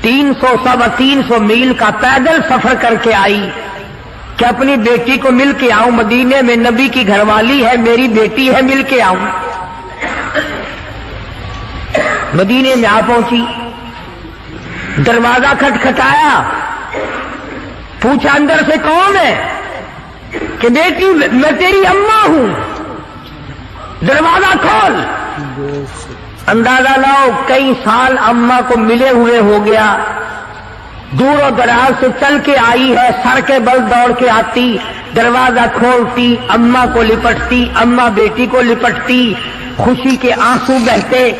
300 میل کا پیدل سفر کر کے آئی کہ اپنی بیٹی کو مل کے آؤں، مدینے میں نبی کی گھر والی ہے، میری بیٹی ہے، مل کے آؤں۔ مدینے میں آ پہنچی، دروازہ کھٹکھٹایا، پوچھا اندر سے کون ہے؟ کہ بیٹی میں تیری اماں ہوں، دروازہ کھول۔ اندازہ لاؤ کئی سال اماں کو ملے ہوئے ہو گیا، دور و دراز سے چل کے آئی ہے، سر کے بل دوڑ کے آتی، دروازہ کھولتی، اماں کو لپٹتی، اماں بیٹی کو لپٹتی، خوشی کے آنسو بہتے۔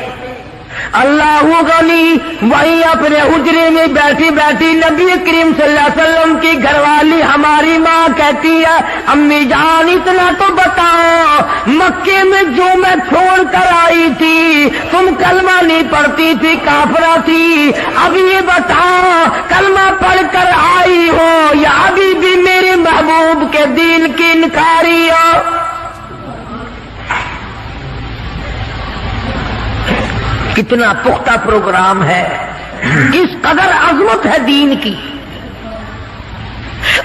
اللہ غنی وہی اپنے حجرے میں بیٹھی بیٹھی نبی کریم صلی اللہ علیہ وسلم کی گھر والی ہماری ماں کہتی ہے امی جان اتنا تو بتاؤ، مکے میں جو میں چھوڑ کر آئی تھی تم کلمہ نہیں پڑھتی تھی، کافرہ تھی، اب یہ بتاؤ کلمہ پڑھ کر آئی ہو یا ابھی بھی میرے محبوب کے دین کی انکاری ہو؟ کتنا پختہ پروگرام ہے، کس قدر عظمت ہے دین کی۔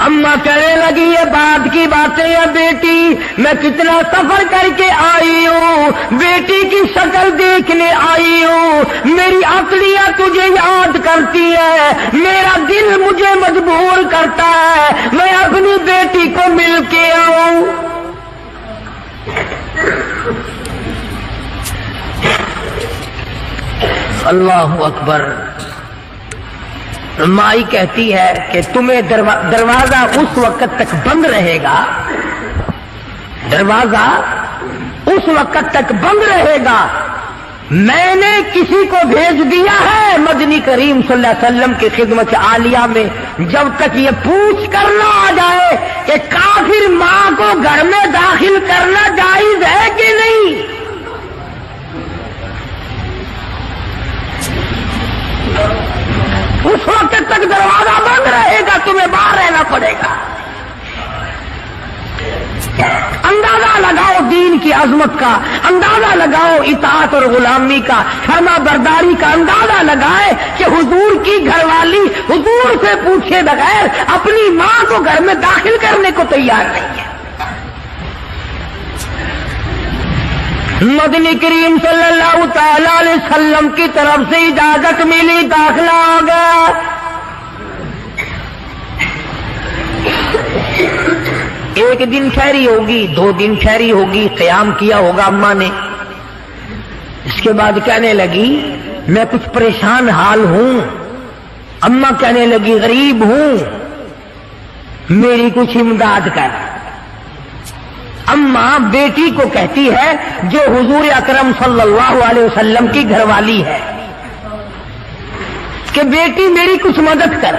اماں کہنے لگی یہ بات کی باتیں ہیں بیٹی، میں کتنا سفر کر کے آئی ہوں، بیٹی کی شکل دیکھنے آئی ہوں، میری عقلیہ تجھے یاد کرتی ہے، میرا دل مجھے مجبور کرتا ہے میں اپنی بیٹی کو مل کے آؤں۔ اللہ اکبر۔ مائی کہتی ہے کہ تمہیں دروازہ اس وقت تک بند رہے گا، دروازہ اس وقت تک بند رہے گا، میں نے کسی کو بھیج دیا ہے مدنی کریم صلی اللہ علیہ وسلم کی خدمت عالیہ میں، جب تک یہ پوچھ کر نہ آ جائے کہ کافر ماں کو گھر میں داخل کرنا جائز ہے کہ نہیں۔ اس وقت تک دروازہ بند رہے گا، تمہیں باہر رہنا پڑے گا۔ اندازہ اندازہ لگاؤ دین کی عظمت کا، اندازہ لگاؤ اطاعت اور غلامی کا، فرما برداری کا اندازہ لگائے کہ حضور کی گھر والی حضور سے پوچھے بغیر اپنی ماں کو گھر میں داخل کرنے کو تیار نہیں ہے۔ مدنی کریم صلی اللہ تعالی علیہ وسلم کی طرف سے اجازت ملی، داخلہ ہو گیا۔ ایک دن ٹھہری ہوگی، 2 دن ٹھہری ہوگی، قیام کیا ہوگا اماں نے۔ اس کے بعد کہنے لگی میں کچھ پریشان حال ہوں۔ اماں کہنے لگی غریب ہوں، میری کچھ امداد کر۔ اماں بیٹی کو کہتی ہے جو حضور اکرم صلی اللہ علیہ وسلم کی گھر والی ہے کہ بیٹی میری کچھ مدد کر۔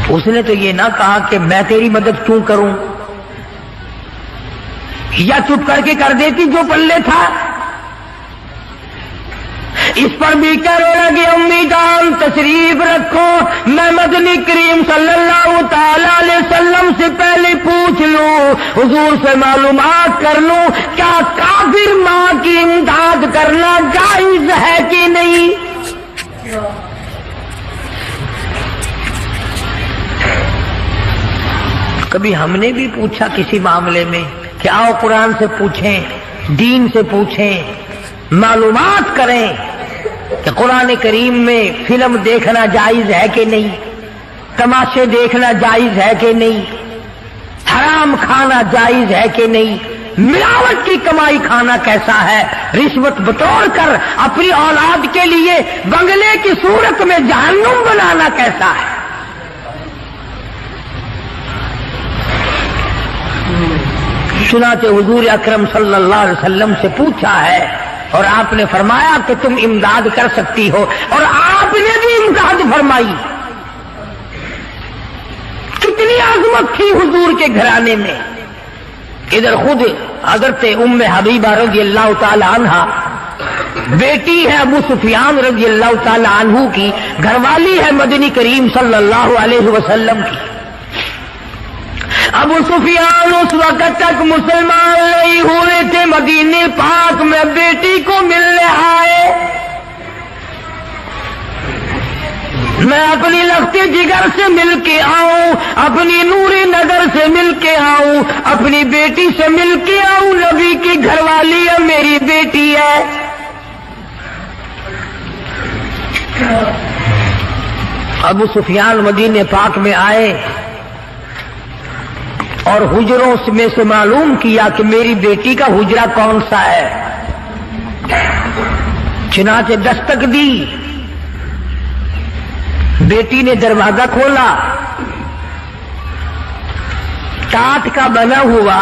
اس نے تو یہ نہ کہا کہ میں تیری مدد کیوں کروں، یا چپ کر کے کر دیتی جو پلے تھا۔ اس پر بھی کہنے لگی امی جان تشریف رکھو، میں مدنی کریم صلی اللہ تعالی علیہ وسلم سے پہلے پوچھ لوں، حضور سے معلومات کر لوں کیا کافر ماں کی امداد کرنا جائز ہے کہ نہیں۔ کبھی ہم نے بھی پوچھا کسی معاملے میں کہ آؤ قرآن سے پوچھیں، دین سے پوچھیں، معلومات کریں کہ قرآن کریم میں فلم دیکھنا جائز ہے کہ نہیں، تماشے دیکھنا جائز ہے کہ نہیں، حرام کھانا جائز ہے کہ نہیں، ملاوٹ کی کمائی کھانا کیسا ہے، رشوت بٹور کر اپنی اولاد کے لیے بنگلے کی صورت میں جہنم بنانا کیسا ہے۔ چنانچہ حضور اکرم صلی اللہ علیہ وسلم سے پوچھا ہے اور آپ نے فرمایا کہ تم امداد کر سکتی ہو، اور آپ نے بھی امداد فرمائی۔ کتنی عظمت تھی حضور کے گھرانے میں۔ ادھر خود حضرت ام حبیبہ رضی اللہ تعالی عنہا بیٹی ہے ابو سفیان رضی اللہ تعالی عنہ کی، گھر والی ہے مدنی کریم صلی اللہ علیہ وسلم کی۔ ابو سفیان اس وقت تک مسلمان نہیں ہوئے تھے، مدینے پاک میں بیٹی کو ملنے آئے۔ میں اپنی لخت جگر سے مل کے آؤں، اپنی نوری نظر سے مل کے آؤں، اپنی بیٹی سے مل کے آؤں، نبی کی گھر والی ہے، میری بیٹی ہے۔ ابو سفیان مدینے پاک میں آئے اور حجروں میں سے معلوم کیا کہ میری بیٹی کا حجرہ کون سا ہے۔ چنانچہ دستک دی، بیٹی نے دروازہ کھولا، ٹاٹ کا بنا ہوا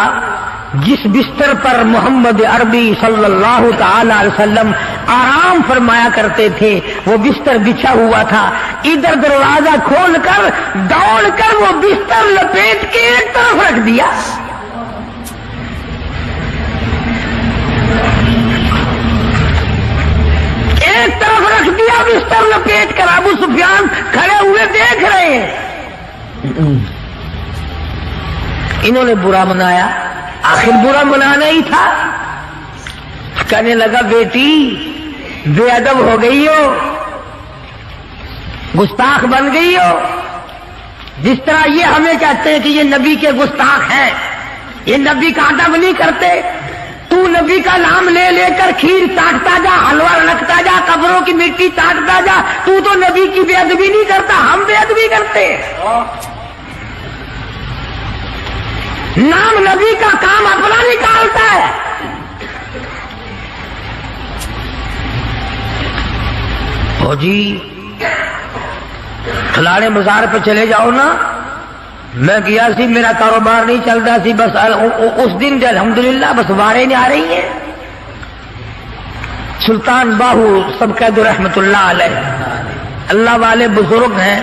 جس بستر پر محمد عربی صلی اللہ تعالی علیہ وسلم آرام فرمایا کرتے تھے وہ بستر بچھا ہوا تھا۔ ادھر دروازہ کھول کر دوڑ کر وہ بستر لپیٹ کے ایک طرف رکھ دیا۔ ایک طرف رکھ دیا بستر لپیٹ کر۔ ابو سفیان کھڑے ہوئے دیکھ رہے ہیں۔ انہوں نے برا منایا، آخر برا منانا ہی تھا۔ کہنے لگا بیٹی بے ادب ہو گئی ہو، گستاخ بن گئی ہو۔ جس طرح یہ ہمیں کہتے ہیں کہ یہ نبی کے گستاخ ہیں، یہ نبی کا ادب نہیں کرتے، تو نبی کا نام لے لے کر کھیر چاٹتا جا، حلوہ رکھتا جا، قبروں کی مٹی چاٹتا جا، تو نبی کی بے ادبی نہیں کرتا، ہم بے ادبی کرتے ہیں۔ نام نبی کا کام اپنا نکالتا ہے۔ او جی فلانے بازار پہ چلے جاؤ نا، میں گیا سی، میرا کاروبار نہیں چلتا سی، بس اس دن الحمدللہ بس وارے نہیں آ رہی ہیں۔ سلطان باہو سب قید رحمت اللہ علیہ، اللہ والے بزرگ ہیں،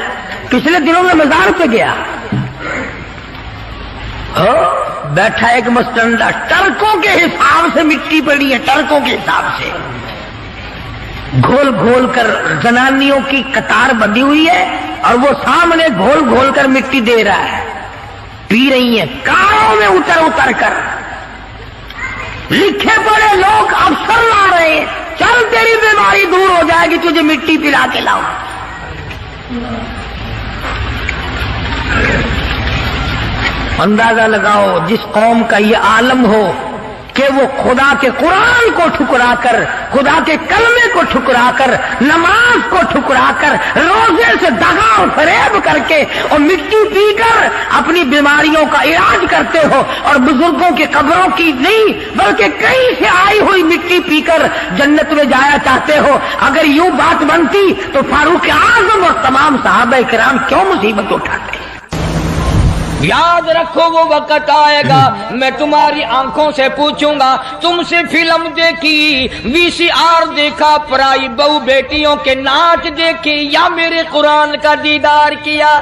پچھلے دنوں میں مزار پہ گیا، بیٹھا ایک مستنڈا، ٹرکوں کے حساب سے مٹی پڑی ہے، ٹرکوں کے حساب سے گھول گھول کر زنانیوں کی قطار بندھی ہوئی ہے، اور وہ سامنے گھول گھول کر مٹی دے رہا ہے۔ پی رہی ہیں کاروں میں اتر اتر کر، لکھے پڑے لوگ افسر لا رہے ہیں، چل تیری بیماری دور ہو جائے گی، تجھے مٹی پلا کے لاؤ۔ اندازہ لگاؤ جس قوم کا یہ عالم ہو کہ وہ خدا کے قرآن کو ٹھکرا کر، خدا کے کلمے کو ٹھکرا کر، نماز کو ٹھکرا کر، روزے سے دغا و فریب کر کے اور مٹی پی کر اپنی بیماریوں کا علاج کرتے ہو، اور بزرگوں کی قبروں کی نہیں بلکہ کہیں سے آئی ہوئی مٹی پی کر جنت میں جایا چاہتے ہو۔ اگر یوں بات بنتی تو فاروق اعظم اور تمام صحابہ کرام کیوں مصیبت اٹھاتے؟ یاد رکھو وہ وقت آئے گا میں تمہاری آنکھوں سے پوچھوں گا، تم سے فلم دیکھی، وی سی آر دیکھا، پرائی بہو بیٹیوں کے ناچ دیکھے، یا میرے قرآن کا دیدار کیا؟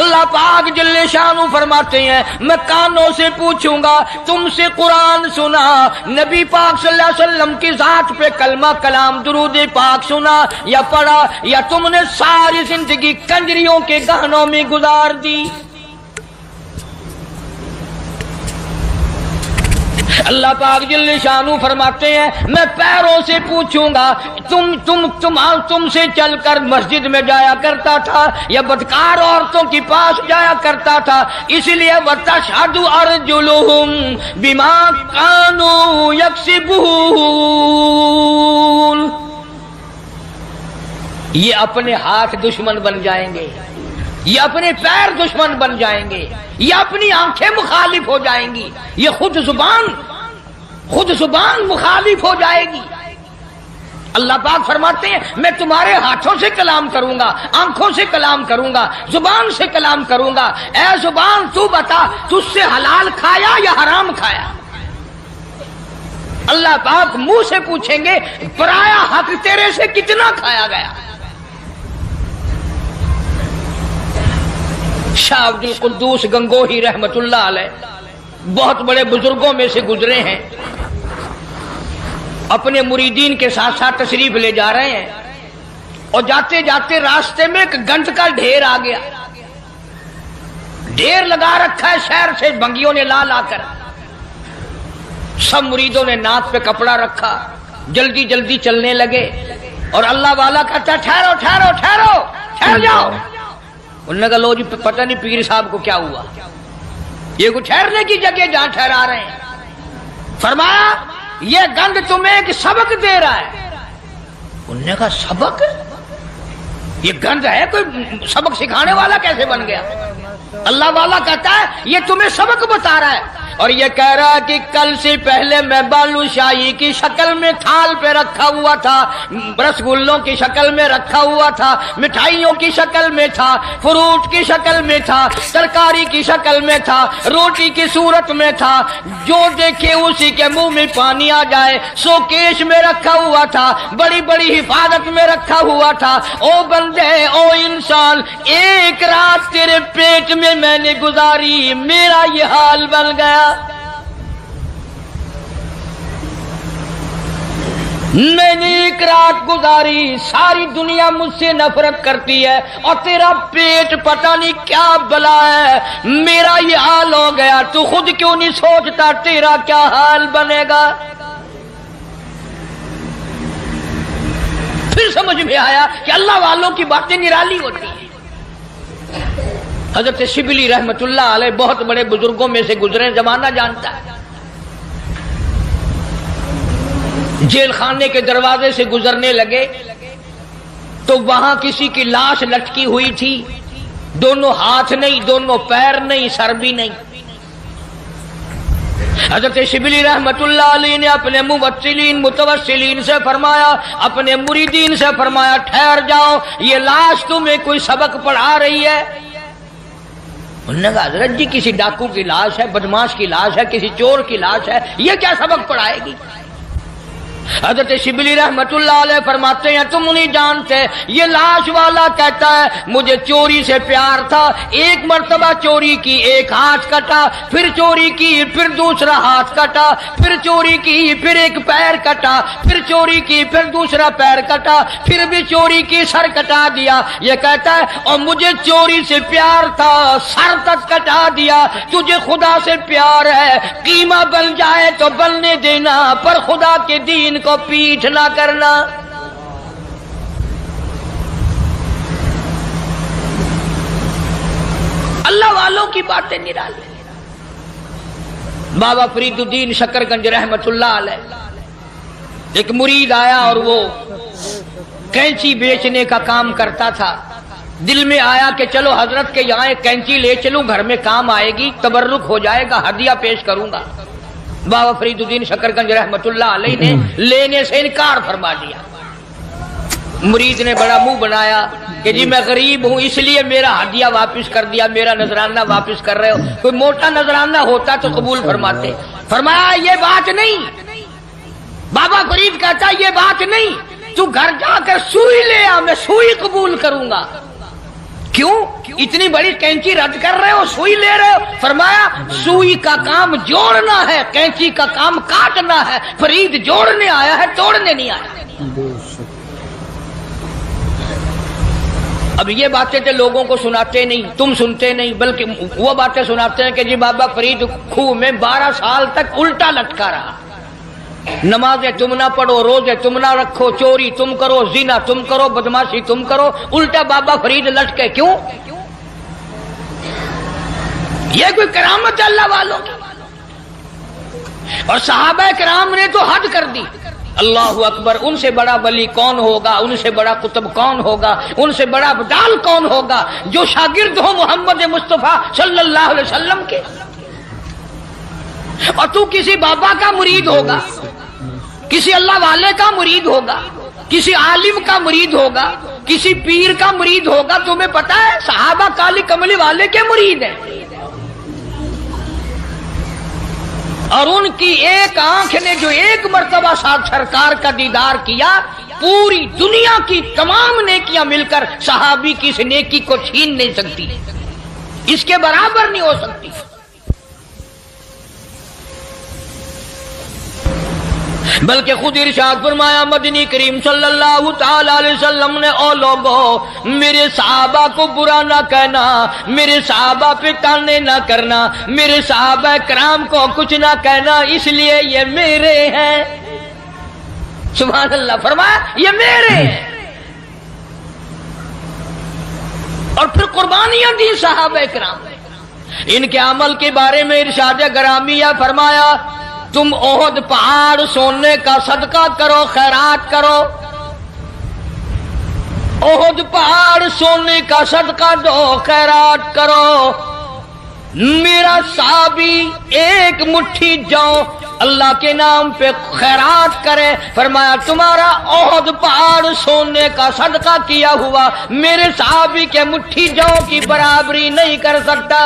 اللہ پاک جل شانہ فرماتے ہیں میں کانوں سے پوچھوں گا، تم سے قرآن سنا، نبی پاک صلی اللہ علیہ وسلم کی ذات پہ کلمہ کلام درود پاک سنا یا پڑھا، یا تم نے ساری زندگی کنجریوں کے گہنوں میں گزار دی؟ اللہ پاک جل شانہ فرماتے ہیں میں پیروں سے پوچھوں گا، تم سے چل کر مسجد میں جایا کرتا تھا یا بدکار عورتوں کے پاس جایا کرتا تھا؟ اس لیے وَتَشْهَدُ أَرْجُلُهُمْ بِمَا كَانُوا يَكْسِبُونَ، یہ اپنے ہاتھ دشمن بن جائیں گے، یہ اپنے پیر دشمن بن جائیں گے، یہ اپنی آنکھیں مخالف ہو جائیں گی، یہ خود زبان مخالف ہو جائے گی۔ اللہ پاک فرماتے ہیں میں تمہارے ہاتھوں سے کلام کروں گا، آنکھوں سے کلام کروں گا، زبان سے کلام کروں گا۔ اے زبان تو بتا تجھ سے حلال کھایا یا حرام کھایا؟ اللہ پاک منہ سے پوچھیں گے پرایا حق تیرے سے کتنا کھایا گیا؟ شاہ عبد القدوس گنگوہی رحمت اللہ علیہ بہت بڑے بزرگوں میں سے گزرے ہیں، اپنے مریدین کے ساتھ ساتھ تشریف لے جا رہے ہیں، اور جاتے جاتے راستے میں ایک گنج کا ڈھیر آ گیا، ڈھیر لگا رکھا ہے شہر سے بنگیوں نے لا لا کر، سب مریدوں نے ناک پہ کپڑا رکھا، جلدی جلدی چلنے لگے، اور اللہ والا کہتا ٹھہرو ٹھہرو ٹھہرو ٹھہر جاؤ۔ انہوں نے کہا لو جی پتہ نہیں پیر صاحب کو کیا ہوا، یہ کوئی ٹھہرنے کی جگہ جہاں ٹھہرا رہے ہیں۔ فرمایا یہ گنج تمہیں ایک سبق دے رہا ہے۔ انہوں نے کہا سبق؟ یہ گنج ہے کوئی سبق سکھانے والا کیسے بن گیا؟ اللہ والا کہتا ہے یہ تمہیں سبق بتا رہا ہے، اور یہ کہہ رہا ہے کہ کل سے پہلے میں بالو شاہی کی شکل میں تھال پہ رکھا ہوا تھا، رسگلوں کی شکل میں رکھا ہوا تھا، مٹھائیوں کی شکل میں تھا، فروٹ کی شکل میں تھا، ترکاری کی شکل میں تھا، روٹی کی صورت میں تھا، جو دیکھے اسی کے منہ میں پانی آ جائے، سوکیش میں رکھا ہوا تھا، بڑی بڑی حفاظت میں رکھا ہوا تھا۔ او بندے، او انسان، ایک رات تیرے پیٹ میں نے گزاری، میرا یہ حال بن گیا۔ میں نے ایک رات گزاری، ساری دنیا مجھ سے نفرت کرتی ہے، اور تیرا پیٹ پتہ نہیں کیا بلا ہے، میرا یہ حال ہو گیا، تو خود کیوں نہیں سوچتا تیرا کیا حال بنے گا؟ پھر سمجھ میں آیا کہ اللہ والوں کی باتیں نرالی ہوتی ہیں۔ حضرت شبلی رحمت اللہ علیہ بہت بڑے بزرگوں میں سے گزرے، زمانہ جانتا ہے۔ جیل خانے کے دروازے سے گزرنے لگے تو وہاں کسی کی لاش لٹکی ہوئی تھی، دونوں ہاتھ نہیں، دونوں پیر نہیں، سر بھی نہیں۔ حضرت شبلی رحمت اللہ علیہ نے اپنے متوسلین سے فرمایا، اپنے مریدین سے فرمایا ٹھہر جاؤ، یہ لاش تمہیں کوئی سبق پڑھا رہی ہے؟ انہوں نے کہا حضرت جی کسی ڈاکو کی لاش ہے، بدماش کی لاش ہے، کسی چور کی لاش ہے، یہ کیا سبق پڑھائے گی؟ حضرت شبلی رحمت اللہ علیہ فرماتے ہیں تم نہیں جانتے، یہ لاش والا کہتا ہے مجھے چوری سے پیار تھا، ایک مرتبہ چوری کی ایک ہاتھ کٹا، پھر چوری کی پھر دوسرا ہاتھ کٹا، پھر چوری کی پھر ایک پیر کٹا، پھر چوری کی پھر دوسرا پیر کٹا، پھر بھی چوری کی سر کٹا دیا۔ یہ کہتا ہے اور مجھے چوری سے پیار تھا، سر تک کٹا دیا۔ تجھے خدا سے پیار ہے، قیمہ بن جائے تو بننے دینا، پر خدا کے دین کو پیٹھ نہ کرنا۔ اللہ والوں کی باتیں نرالی۔ بابا فرید الدین شکرگنج رحمت اللہ علیہ، ایک مرید آیا اور وہ کینچی بیچنے کا کام کرتا تھا۔ دل میں آیا کہ چلو حضرت کے یہاں ایک کینچی لے چلوں، گھر میں کام آئے گی، تبرک ہو جائے گا، ہدیہ پیش کروں گا۔ بابا فرید الدین شکرگنج رحمت اللہ علیہ نے لینے سے انکار فرما دیا۔ مرید نے بڑا منہ بنایا کہ جی میں غریب ہوں اس لیے میرا ہدیہ واپس کر دیا، میرا نذرانہ واپس کر رہے ہو، کوئی موٹا نذرانہ ہوتا تو قبول فرماتے۔ فرمایا یہ بات نہیں۔ بابا فرید کہتا یہ بات نہیں، تو گھر جا کر سوئی لے آ، میں سوئی قبول کروں گا۔ کیوں اتنی بڑی کینچی رد کر رہے ہو، سوئی لے رہے ہو؟ فرمایا سوئی کا کام جوڑنا ہے، کینچی کا کام کاٹنا ہے۔ فرید جوڑنے آیا ہے، توڑنے نہیں آیا۔ اب یہ باتیں تو لوگوں کو سناتے نہیں، تم سنتے نہیں، بلکہ وہ باتیں سناتے ہیں کہ جی بابا فرید خوہ میں 12 سال تک الٹا لٹکا رہا، نمازیں تم نہ پڑھو، روزے تم نہ رکھو، چوری تم کرو، زنا تم کرو، بدماشی تم کرو، الٹا بابا فرید لٹکے۔ کیوں؟ یہ کوئی کرامت ہے اللہ والوں کی؟ اور صحابہ کرام نے تو حد کر دی۔ اللہ اکبر، ان سے بڑا ولی کون ہوگا، ان سے بڑا قطب کون ہوگا، ان سے بڑا بدال کون ہوگا جو شاگرد ہو محمد مصطفیٰ صلی اللہ علیہ وسلم کے؟ اور تو کسی بابا کا مرید ہوگا، کسی اللہ والے کا مرید ہوگا، کسی عالم کا مرید ہوگا، کسی پیر کا مرید ہوگا۔ تمہیں پتا ہے صحابہ کالی کملی والے کے مرید ہیں، اور ان کی ایک آنکھ نے جو ایک مرتبہ ساتھ سرکار کا دیدار کیا، پوری دنیا کی تمام نیکیاں مل کر صحابی کی اس نیکی کو چھین نہیں سکتی، اس کے برابر نہیں ہو سکتی۔ بلکہ خود ارشاد فرمایا مدنی کریم صلی اللہ تعالی علیہ وسلم نے، او لوگو میرے صحابہ کو برا نہ کہنا، میرے صحابہ پہ تانے نہ کرنا، میرے صحابہ کرام کو کچھ نہ کہنا، اس لیے یہ میرے ہیں۔ سبحان اللہ، فرمایا یہ میرے ہیں۔ اور پھر قربانیاں دی صحابہ کرام، ان کے عمل کے بارے میں ارشاد گرامیہ فرمایا تم احد پہاڑ سونے کا صدقہ کرو، خیرات کرو، احد پہاڑ سونے کا صدقہ دو، خیرات کرو۔ میرا صحابی ایک مٹھی جو اللہ کے نام پہ خیرات کرے، فرمایا تمہارا احد پہاڑ سونے کا صدقہ کیا ہوا میرے صحابی کے مٹھی جو کی برابری نہیں کر سکتا۔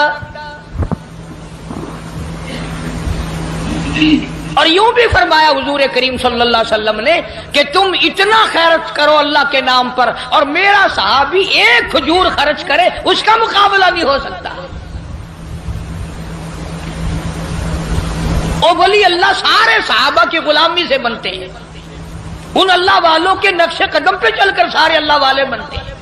اور یوں بھی فرمایا حضور کریم صلی اللہ علیہ وسلم نے کہ تم اتنا خیرت کرو اللہ کے نام پر، اور میرا صحابی ایک کھجور خرچ کرے اس کا مقابلہ نہیں ہو سکتا۔ او ولی اللہ سارے صحابہ کی غلامی سے بنتے ہیں، ان اللہ والوں کے نقش قدم پہ چل کر سارے اللہ والے بنتے ہیں۔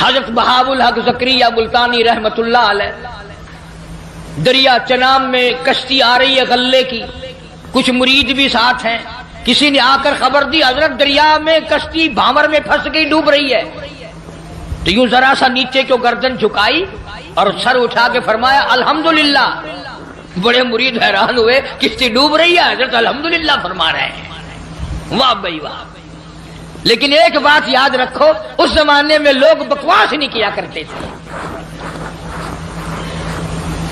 حضرت بہاء الحق زکریا ملتانی رحمت اللہ علیہ، دریا چنام میں کشتی آ رہی ہے غلے کی، کچھ مرید بھی ساتھ ہیں، کسی نے آ کر خبر دی حضرت دریا میں کشتی بھاور میں پھنس گئی، ڈوب رہی ہے۔ تو یوں ذرا سا نیچے کو گردن جھکائی اور سر اٹھا کے فرمایا الحمدللہ۔ بڑے مرید حیران ہوئے، کشتی ڈوب رہی ہے، حضرت الحمدللہ فرما رہے ہیں۔ واہ بھائی واہ۔ لیکن ایک بات یاد رکھو، اس زمانے میں لوگ بکواس نہیں کیا کرتے تھے۔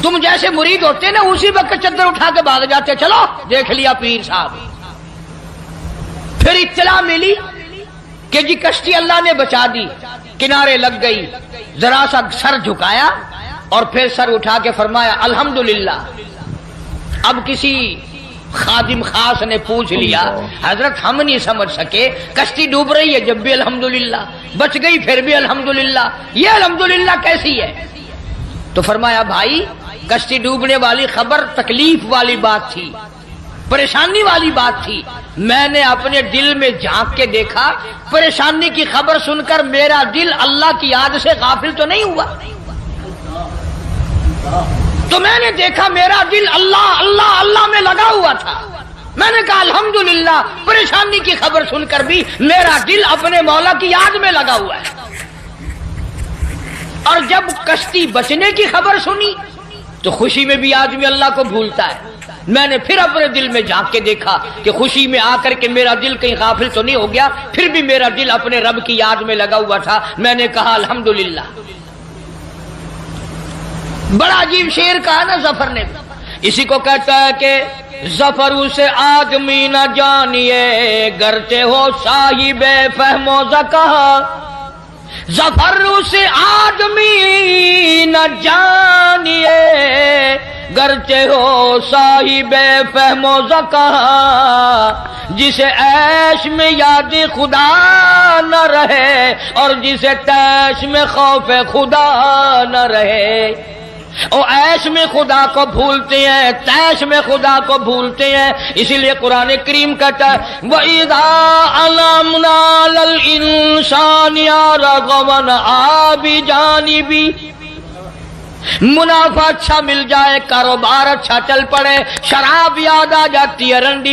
تم جیسے مرید ہوتے نا اسی وقت چادر اٹھا کے بھاگ جاتے، چلو دیکھ لیا پیر صاحب۔ پھر اطلاع ملی کہ جی کشتی اللہ نے بچا دی، کنارے لگ گئی، ذرا سا سر جھکایا اور پھر سر اٹھا کے فرمایا الحمدللہ۔ اب کسی خادم خاص نے پوچھ لیا حضرت ہم نہیں سمجھ سکے، کشتی ڈوب رہی ہے جب بھی الحمدللہ، بچ گئی پھر بھی الحمدللہ، یہ الحمدللہ کیسی ہے؟ تو فرمایا بھائی کشتی ڈوبنے والی خبر تکلیف والی بات تھی، پریشانی والی بات تھی، میں نے اپنے دل میں جھانک کے دیکھا، پریشانی کی خبر سن کر میرا دل اللہ کی یاد سے غافل تو نہیں ہوا، تو میں نے دیکھا میرا دل اللہ اللہ اللہ میں لگا ہوا تھا۔ میں نے کہا الحمدللہ پریشانی کی خبر سن کر بھی میرا دل اپنے مولا کی یاد میں لگا ہوا ہے۔ اور جب کشتی بچنے کی خبر سنی تو خوشی میں بھی آدمی اللہ کو بھولتا ہے۔ میں نے پھر اپنے دل میں جھانک کے دیکھا کہ خوشی میں آ کر کے میرا دل کہیں غافل تو نہیں ہو گیا، پھر بھی میرا دل اپنے رب کی یاد میں لگا ہوا تھا۔ میں نے کہا الحمدللہ۔ بڑا عجیب شعر کہا نا ظفر نے، اسی کو کہتا ہے کہ ظفروں سے آدمی نہ جانیے گرچہ ہو صاحب فہم و ذکا، ظفروں سے آدمی نہ جانیے گرچہ ہو صاحب فہم و ذکا، جسے عیش میں یاد خدا نہ رہے اور جسے تیش میں خوف خدا نہ رہے۔ او عیش میں خدا کو بھولتے ہیں، تیش میں خدا کو بھولتے ہیں، اسی لیے قرآن کریم کہتا ہے وَإِذَا عَلَمْنَا لَلْإِنسَانِ رَغَبًا بِجَانِبِهِ، منافع اچھا مل جائے، کاروبار اچھا چل پڑے، شراب یاد آ جاتی ہے، رنڈی